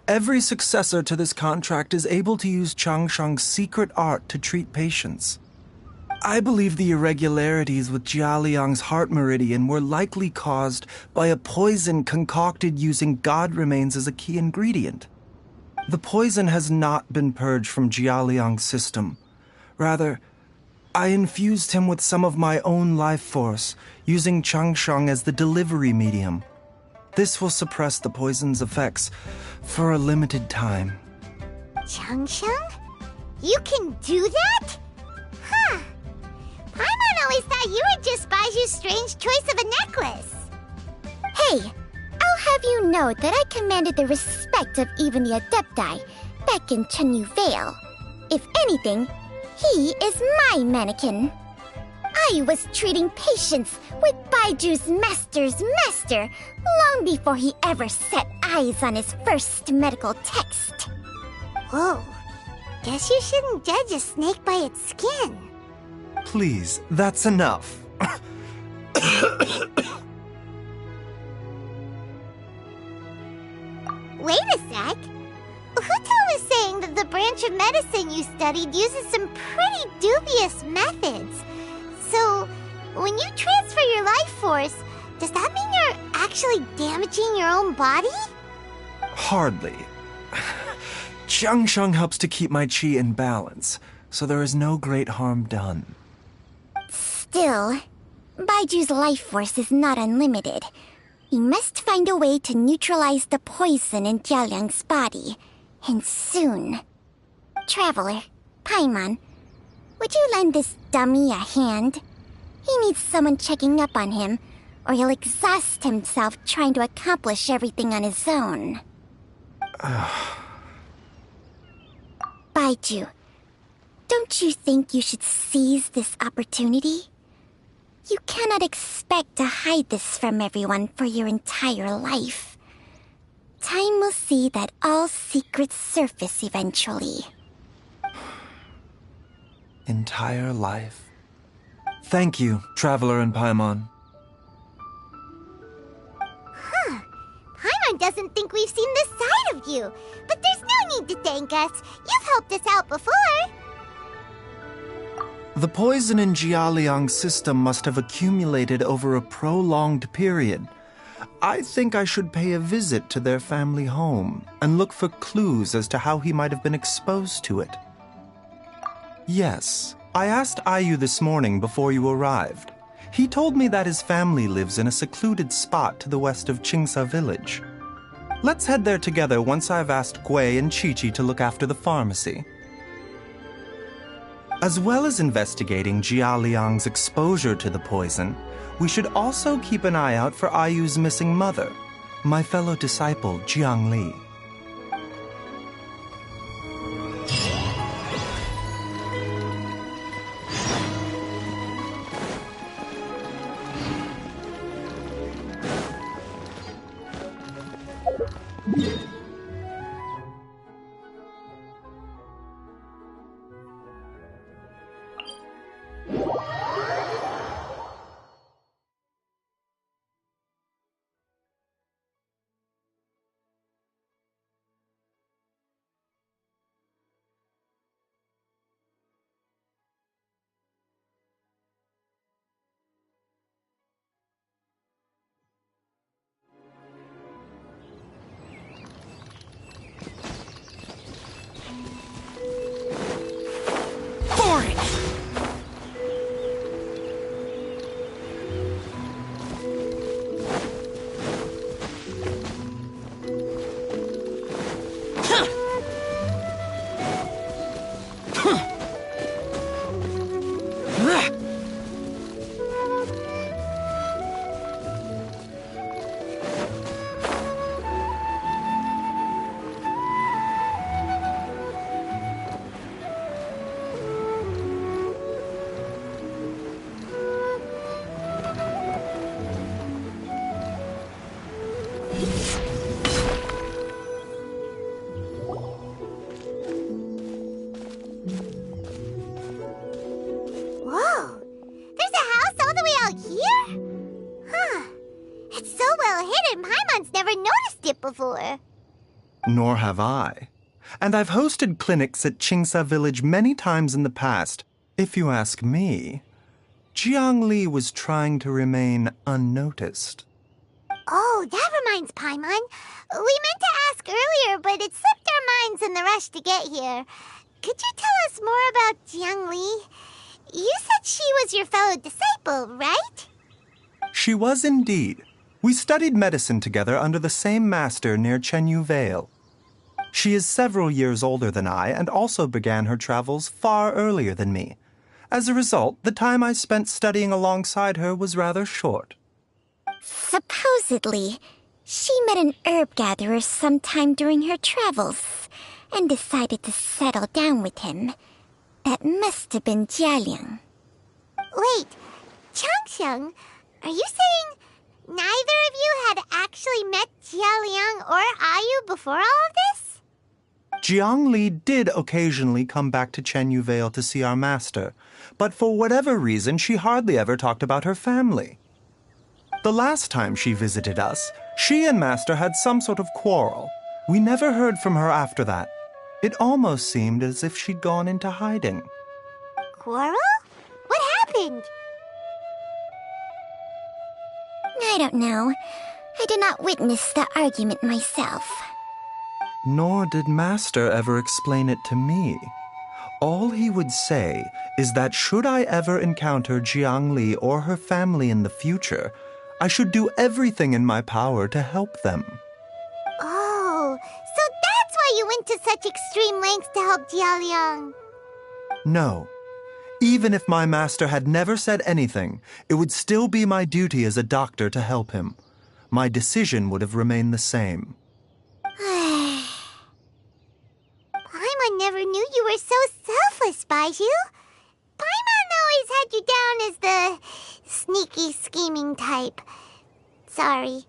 Every successor to this contract is able to use Qiangsheng's secret art to treat patients. I believe the irregularities with Jia Liang's heart meridian were likely caused by a poison concocted using god remains as a key ingredient. The poison has not been purged from Jia Liang's system. Rather, I infused him with some of my own life force, using Qiangsheng as the delivery medium. This will suppress the poison's effects for a limited time. Qiangsheng? You can do that? Huh. Paimon always thought you were just Baizhu's strange choice of a necklace. Hey, I'll have you know that I commanded the respect of even the Adepti back in Chenyu Vale. If anything, he is my mannequin. I was treating patients with Baiju's master's master long before he ever set eyes on his first medical text. Whoa, guess you shouldn't judge a snake by its skin. Please, that's enough. Wait a sec. Huto was saying that the branch of medicine you studied uses some pretty dubious methods. So, when you transfer your life force, does that mean you're actually damaging your own body? Hardly. Qiangsheng helps to keep my chi in balance, so there is no great harm done. Still, Baiju's life force is not unlimited. We must find a way to neutralize the poison in Jialiang's body, and soon. Traveler, Paimon, would you lend this dummy a hand? He needs someone checking up on him, or he'll exhaust himself trying to accomplish everything on his own. Baiju, don't you think you should seize this opportunity? You cannot expect to hide this from everyone for your entire life. Time will see that all secrets surface eventually. Entire life. Thank you, Traveler and Paimon. Paimon doesn't think we've seen this side of you, but there's no need to thank us. You've helped us out before. The poison in Jialiang's system must have accumulated over a prolonged period. I think I should pay a visit to their family home and look for clues as to how he might have been exposed to it. Yes, I asked Ayu this morning before you arrived. He told me that his family lives in a secluded spot to the west of Qingsa village. Let's head there together once I've asked Gui and Qiqi to look after the pharmacy. As well as investigating Jialiang's exposure to the poison, we should also keep an eye out for Ayu's missing mother, my fellow disciple Jiangli. Before. Nor have I. And I've hosted clinics at Qingsa Village many times in the past. If you ask me, Jiangli was trying to remain unnoticed. Oh, that reminds Paimon. We meant to ask earlier, but it slipped our minds in the rush to get here. Could you tell us more about Jiangli? You said she was your fellow disciple, right? She was indeed. We studied medicine together under the same master near Chenyu Vale. She is several years older than I and also began her travels far earlier than me. As a result, the time I spent studying alongside her was rather short. Supposedly, she met an herb gatherer sometime during her travels and decided to settle down with him. That must have been Jialiang. Wait, Changxiang, are you saying neither of you had actually met Jialiang or Ayu before all of this? Jiangli did occasionally come back to Chenyu Vale to see our master, but for whatever reason, she hardly ever talked about her family. The last time she visited us, she and Master had some sort of quarrel. We never heard from her after that. It almost seemed as if she'd gone into hiding. Quarrel? What happened? I don't know. I did not witness the argument myself. Nor did Master ever explain it to me. All he would say is that should I ever encounter Jiangli or her family in the future, I should do everything in my power to help them. Oh, so that's why you went to such extreme lengths to help Jialiang. No. Even if my master had never said anything, it would still be my duty as a doctor to help him. My decision would have remained the same. Paimon never knew you were so selfless, Baizhu. Paimon always had you down as the sneaky, scheming type. Sorry.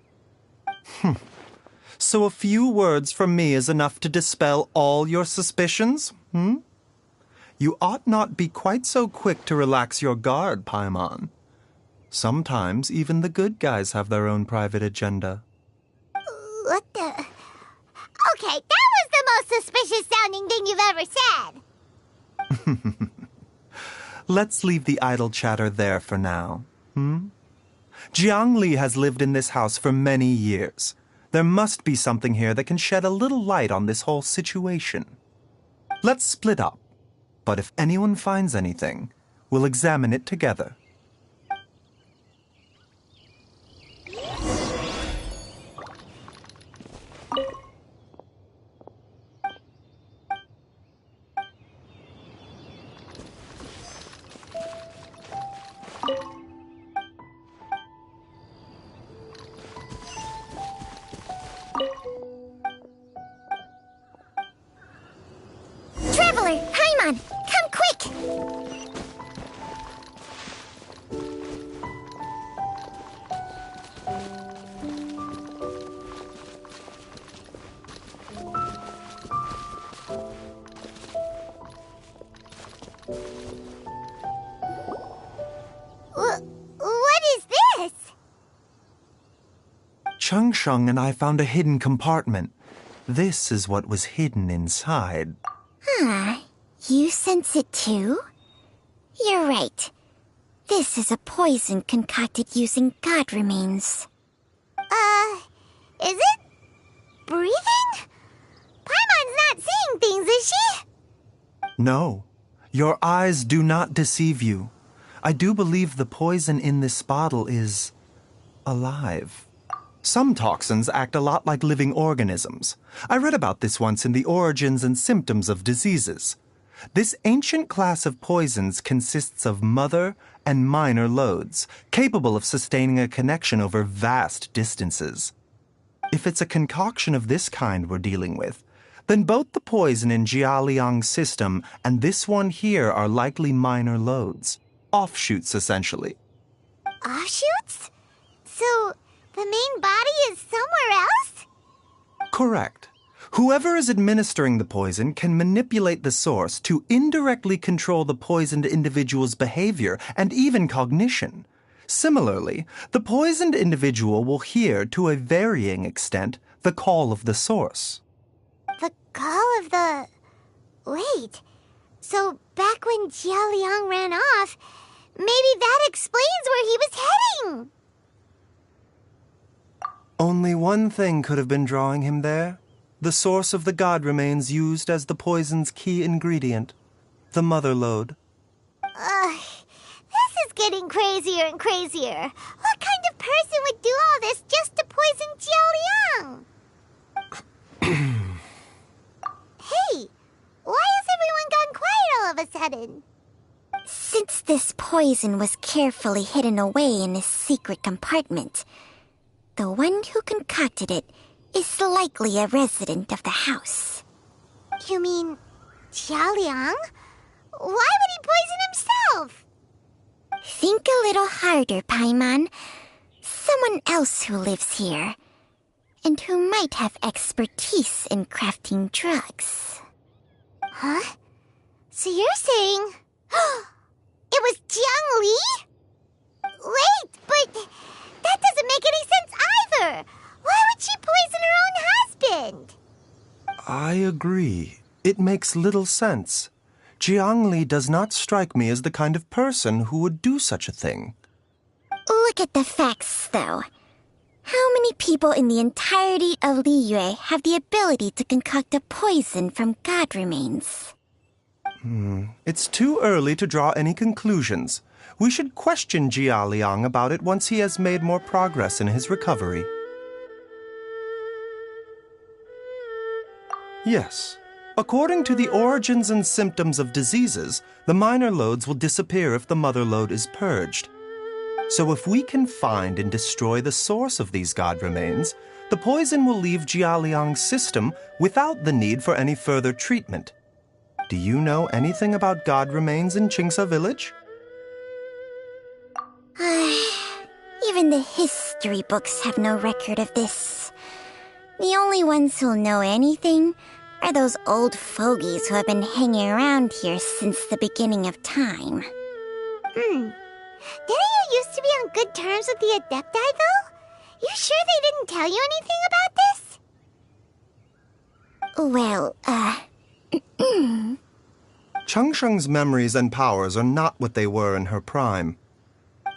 So a few words from me is enough to dispel all your suspicions, You ought not be quite so quick to relax your guard, Paimon. Sometimes even the good guys have their own private agenda. What the... Okay, that was the most suspicious-sounding thing you've ever said. Let's leave the idle chatter there for now, Jiang Li has lived in this house for many years. There must be something here that can shed a little light on this whole situation. Let's split up, but if anyone finds anything, we'll examine it together. Traveler, Paimon, come quick! What is this? Changsheng and I found a hidden compartment. This is what was hidden inside. You sense it too? You're right. This is a poison concocted using god remains. Is it? Breathing? Paimon's not seeing things, is she? No, your eyes do not deceive you. I do believe the poison in this bottle is alive. Some toxins act a lot like living organisms. I read about this once in the Origins and Symptoms of Diseases. This ancient class of poisons consists of mother and minor loads, capable of sustaining a connection over vast distances. If it's a concoction of this kind we're dealing with, then both the poison in Jialiang's system and this one here are likely minor loads. Offshoots, essentially. Offshoots? So, the main body is somewhere else? Correct. Whoever is administering the poison can manipulate the source to indirectly control the poisoned individual's behavior and even cognition. Similarly, the poisoned individual will hear, to a varying extent, the call of the source. The call of the... Wait. So, back when Jialiang ran off, maybe that explains where he was heading! Only one thing could have been drawing him there. The source of the god remains used as the poison's key ingredient, the mother lode. This is getting crazier and crazier. What kind of person would do all this just to poison Jialiang? Hey, why has everyone gone quiet all of a sudden? Since this poison was carefully hidden away in a secret compartment, the one who concocted it is likely a resident of the house. You mean Jialiang? Why would he poison himself? Think a little harder, Paimon. Someone else who lives here, and who might have expertise in crafting drugs. Huh? So you're saying... it was Jiang Li? Wait, but that doesn't make any sense either! Why would she poison her own husband? I agree. It makes little sense. Jiang Li does not strike me as the kind of person who would do such a thing. Look at the facts, though. How many people in the entirety of Liyue have the ability to concoct a poison from god remains? It's too early to draw any conclusions. We should question Jialiang about it once he has made more progress in his recovery. Yes, According to the origins and symptoms of diseases, the minor lodes will disappear if the mother lode is purged. So if we can find and destroy the source of these god remains, the poison will leave Jialiang's system without the need for any further treatment. Do you know anything about god remains in Qingce village? Even the history books have no record of this. The only ones who'll know anything are those old fogies who have been hanging around here since the beginning of time. Didn't you used to be on good terms with the Adepti, though? You sure they didn't tell you anything about this? Well, Changsheng's memories and powers are not what they were in her prime.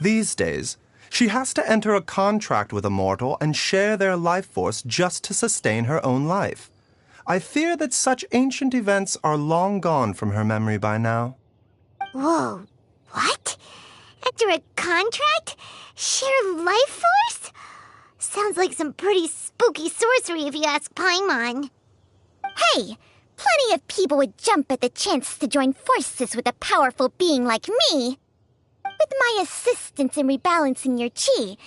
These days, she has to enter a contract with a mortal and share their life force just to sustain her own life. I fear that such ancient events are long gone from her memory by now. Whoa, what? After a contract? Share life force? Sounds like some pretty spooky sorcery if you ask Paimon. Hey, plenty of people would jump at the chance to join forces with a powerful being like me. With my assistance in rebalancing your chi,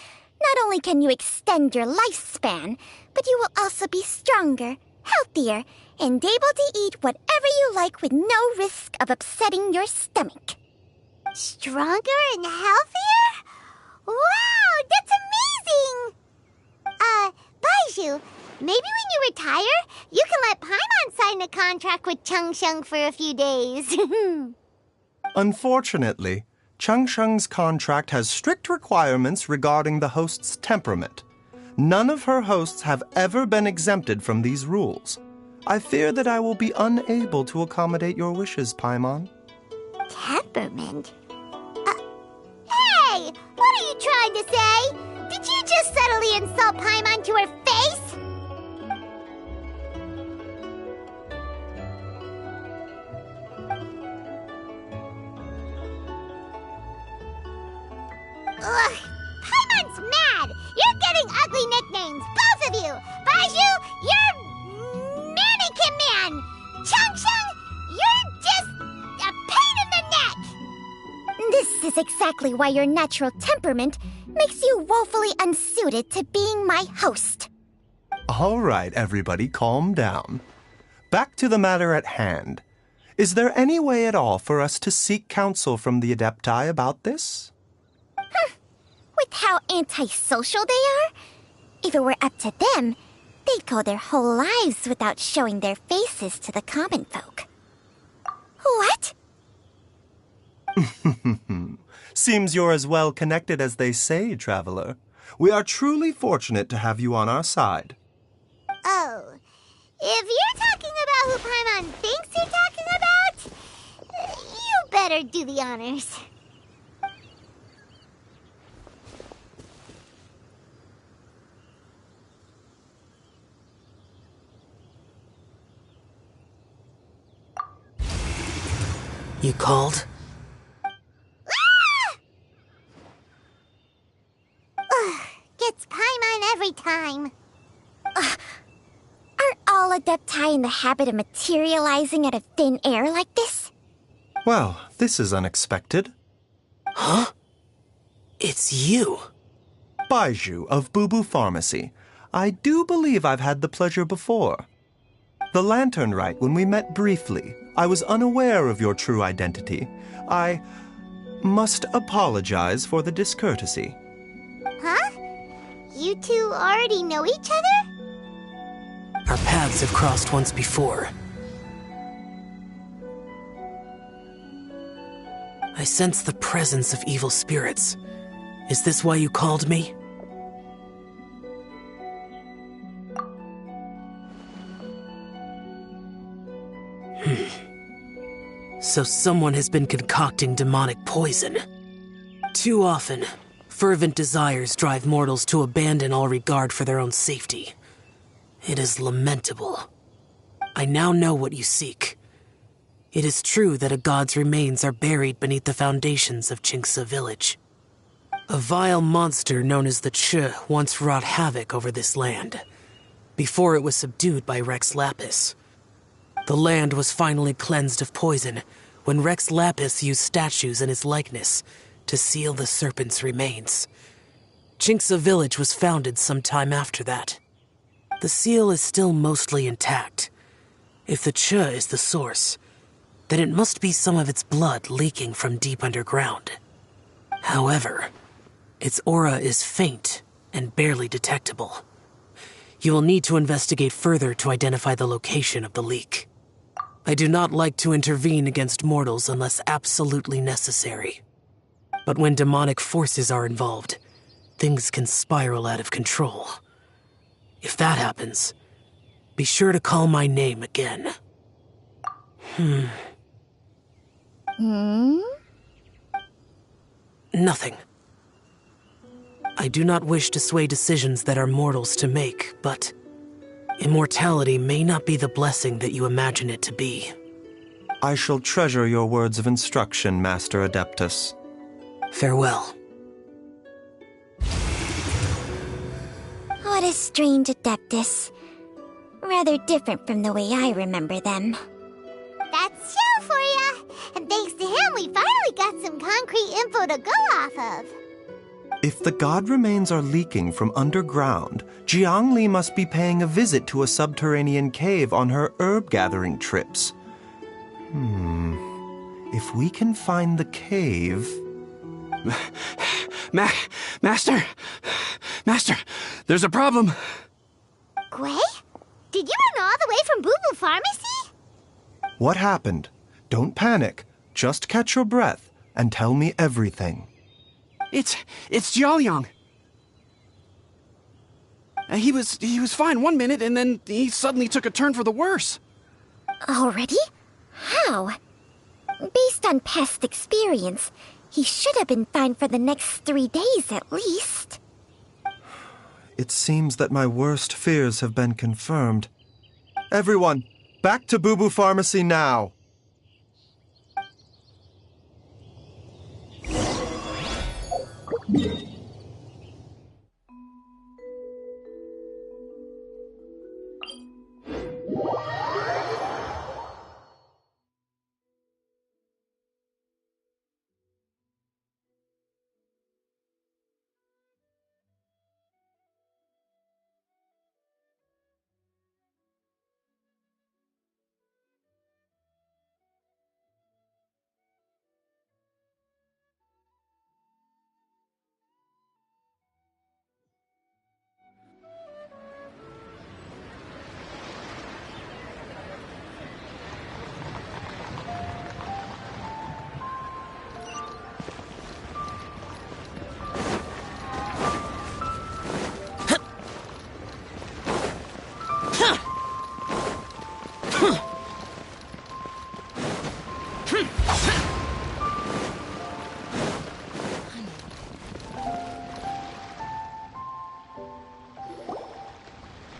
not only can you extend your lifespan, but you will also be stronger, healthier, and able to eat whatever you like with no risk of upsetting your stomach. Stronger and healthier? Wow, that's amazing! Baizhu, maybe when you retire, you can let Paimon sign a contract with Changsheng for a few days. Unfortunately, Changsheng's contract has strict requirements regarding the host's temperament. None of her hosts have ever been exempted from these rules. I fear that I will be unable to accommodate your wishes, Paimon. Temperament? Hey! What are you trying to say? Did you just subtly insult Paimon to her face? Ugh! Paimon's mad! You're getting ugly nicknames, both of you! Baizhu, you're Mannequin Man! Changsheng, you're just a pain in the neck! This is exactly why your natural temperament makes you woefully unsuited to being my host. All right, everybody, calm down. Back to the matter at hand. Is there any way at all for us to seek counsel from the Adepti about this? With how antisocial they are? If it were up to them, they'd go their whole lives without showing their faces to the common folk. What? Seems you're as well connected as they say, traveler. We are truly fortunate to have you on our side. Oh, if you're talking about who Paimon thinks you're talking about, you better do the honors. You called? Gets Paimon every time. Aren't all Adepti in the habit of materializing out of thin air like this? Well, this is unexpected. Huh? It's you. Baizhu of Bubu Pharmacy. I do believe I've had the pleasure before. The Lantern Rite, when we met briefly, I was unaware of your true identity. I must apologize for the discourtesy. Huh? You two already know each other? Our paths have crossed once before. I sense the presence of evil spirits. Is this why you called me? So someone has been concocting demonic poison. Too often, fervent desires drive mortals to abandon all regard for their own safety. It is lamentable. I now know what you seek. It is true that a god's remains are buried beneath the foundations of Qingce village. A vile monster known as the Chi once wrought havoc over this land, before it was subdued by Rex Lapis. The land was finally cleansed of poison when Rex Lapis used statues in his likeness to seal the serpent's remains. Chinxa village was founded some time after that. The seal is still mostly intact. If the Cha is the source, then it must be some of its blood leaking from deep underground. However, its aura is faint and barely detectable. You will need to investigate further to identify the location of the leak. I do not like to intervene against mortals unless absolutely necessary. But when demonic forces are involved, things can spiral out of control. If that happens, be sure to call my name again. Nothing. I do not wish to sway decisions that are mortals to make, but immortality may not be the blessing that you imagine it to be. I shall treasure your words of instruction, Master Adeptus. Farewell. What a strange Adeptus. Rather different from the way I remember them. That's Xiao for ya! And thanks to him, we finally got some concrete info to go off of. If the god remains are leaking from underground, Jiangli must be paying a visit to a subterranean cave on her herb-gathering trips. If we can find the cave... Master, there's a problem. Gwei? Did you run all the way from Boo Boo Pharmacy? What happened? Don't panic. Just catch your breath and tell me everything. It's Jialiang. He was fine one minute, and then he suddenly took a turn for the worse. Already? How? Based on past experience, he should have been fine for the next 3 days at least. It seems that my worst fears have been confirmed. Everyone, back to Boo Boo Pharmacy now!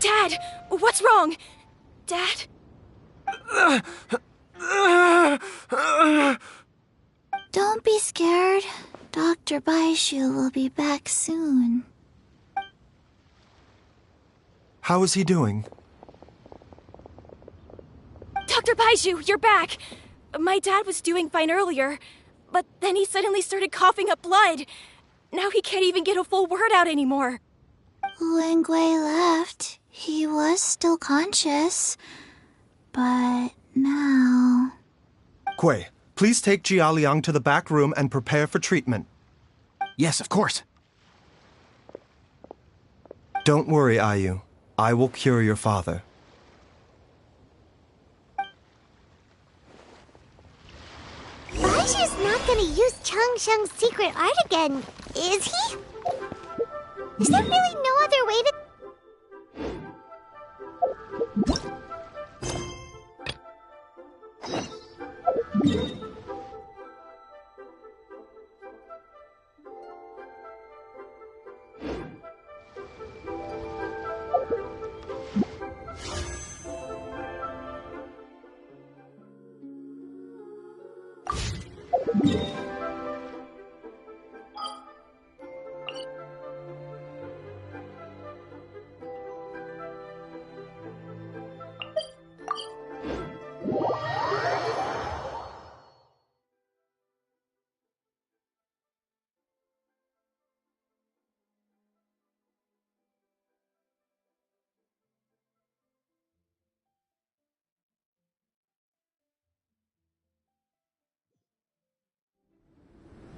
Dad! What's wrong? Dad? Don't be scared. Dr. Baishu will be back soon. How is he doing? Dr. Baishu, you're back! My dad was doing fine earlier, but then he suddenly started coughing up blood. Now he can't even get a full word out anymore. When Gwei left, he was still conscious. But now... Gwei, please take Jialiang to the back room and prepare for treatment. Yes, of course. Don't worry, Ayu. I will cure your father. Baishu's not gonna use Changsheng's secret art again, is he? Is there really no other way to...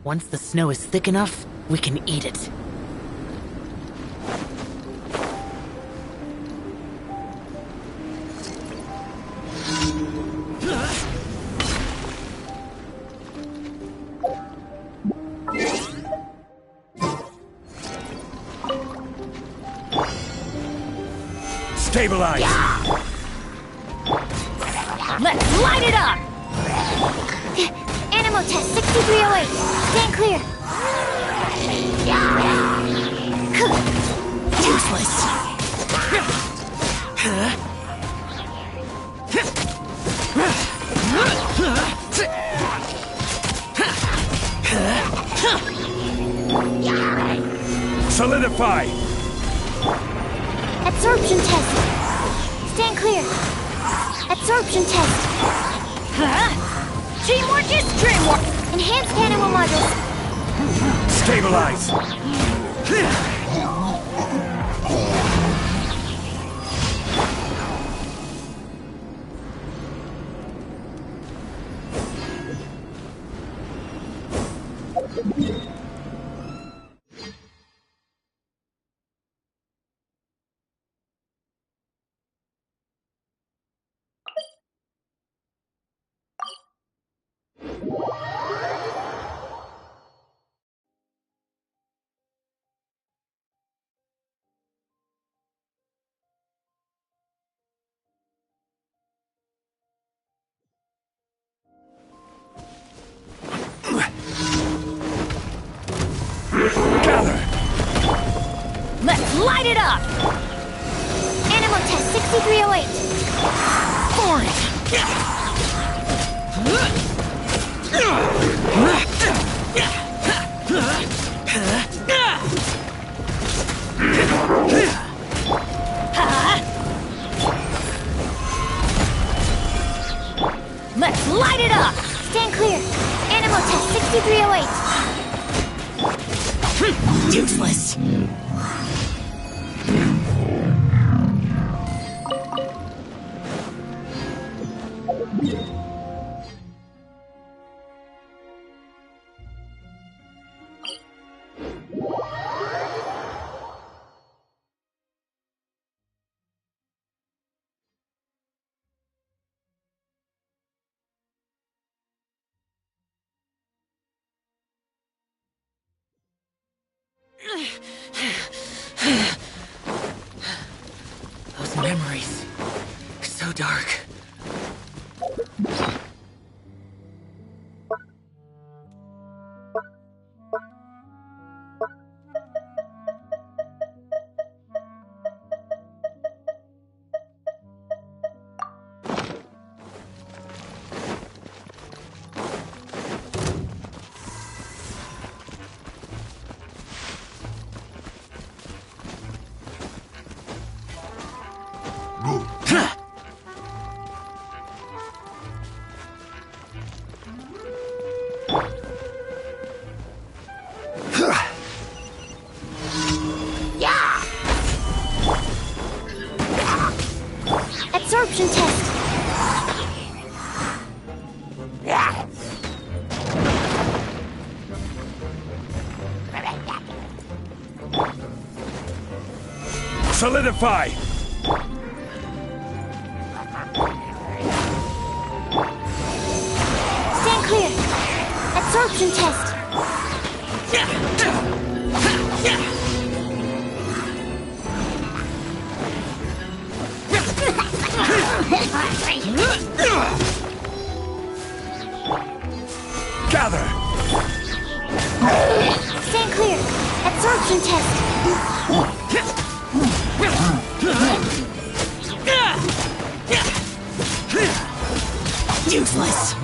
Once the snow is thick enough, we can eat it. Stabilize! Let's light it up! Animal test 6308. Stand clear. Useless. Solidify! Absorption test. Stand clear. Absorption test. Teamwork is dreamwork! Enhanced animal modules. Stabilize! Let's light it up! Animal test 6308. For Let's light it up! Stand clear. Animal test 6308. Useless. Those memories. So dark. Absorption test. Solidify! Stand clear. Absorption test. Gather! Stand clear. Absorption test. Useless.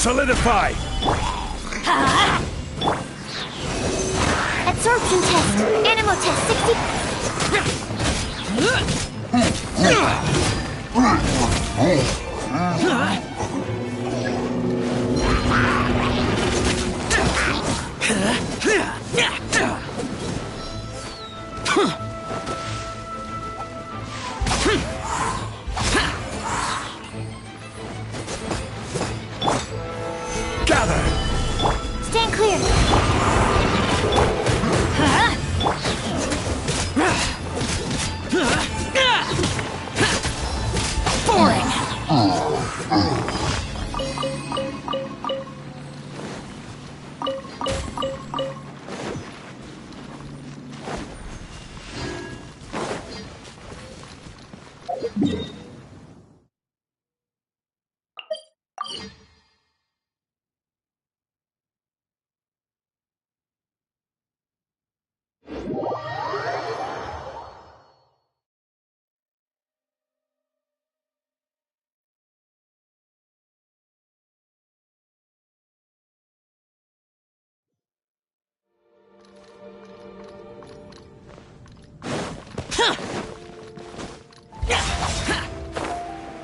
Solidify! Absorption test. Animal test 60. Stand clear. Boring.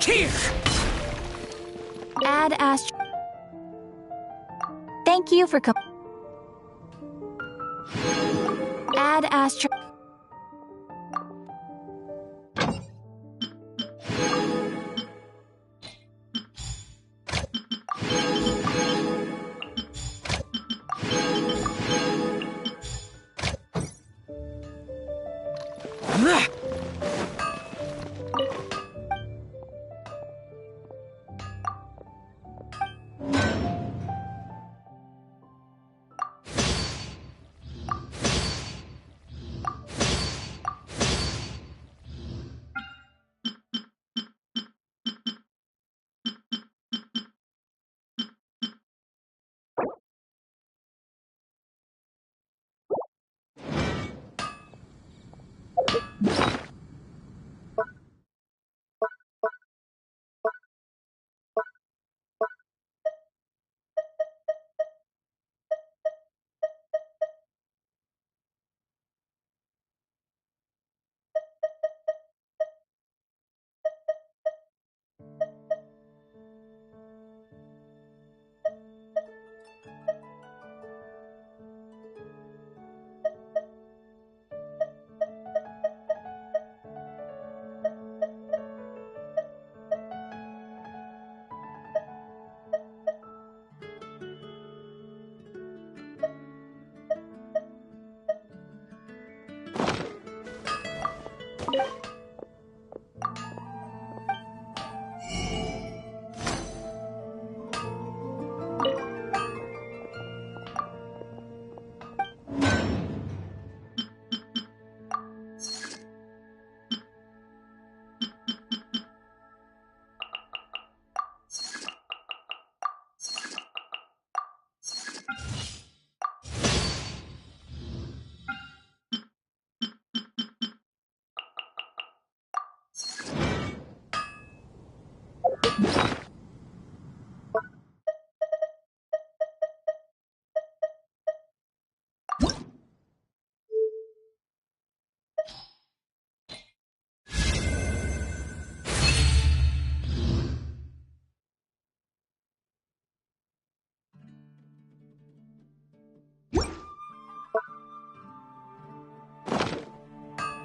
Here. Add Astro. Thank you for Add Astro.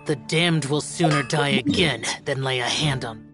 The damned will sooner die again than lay a hand on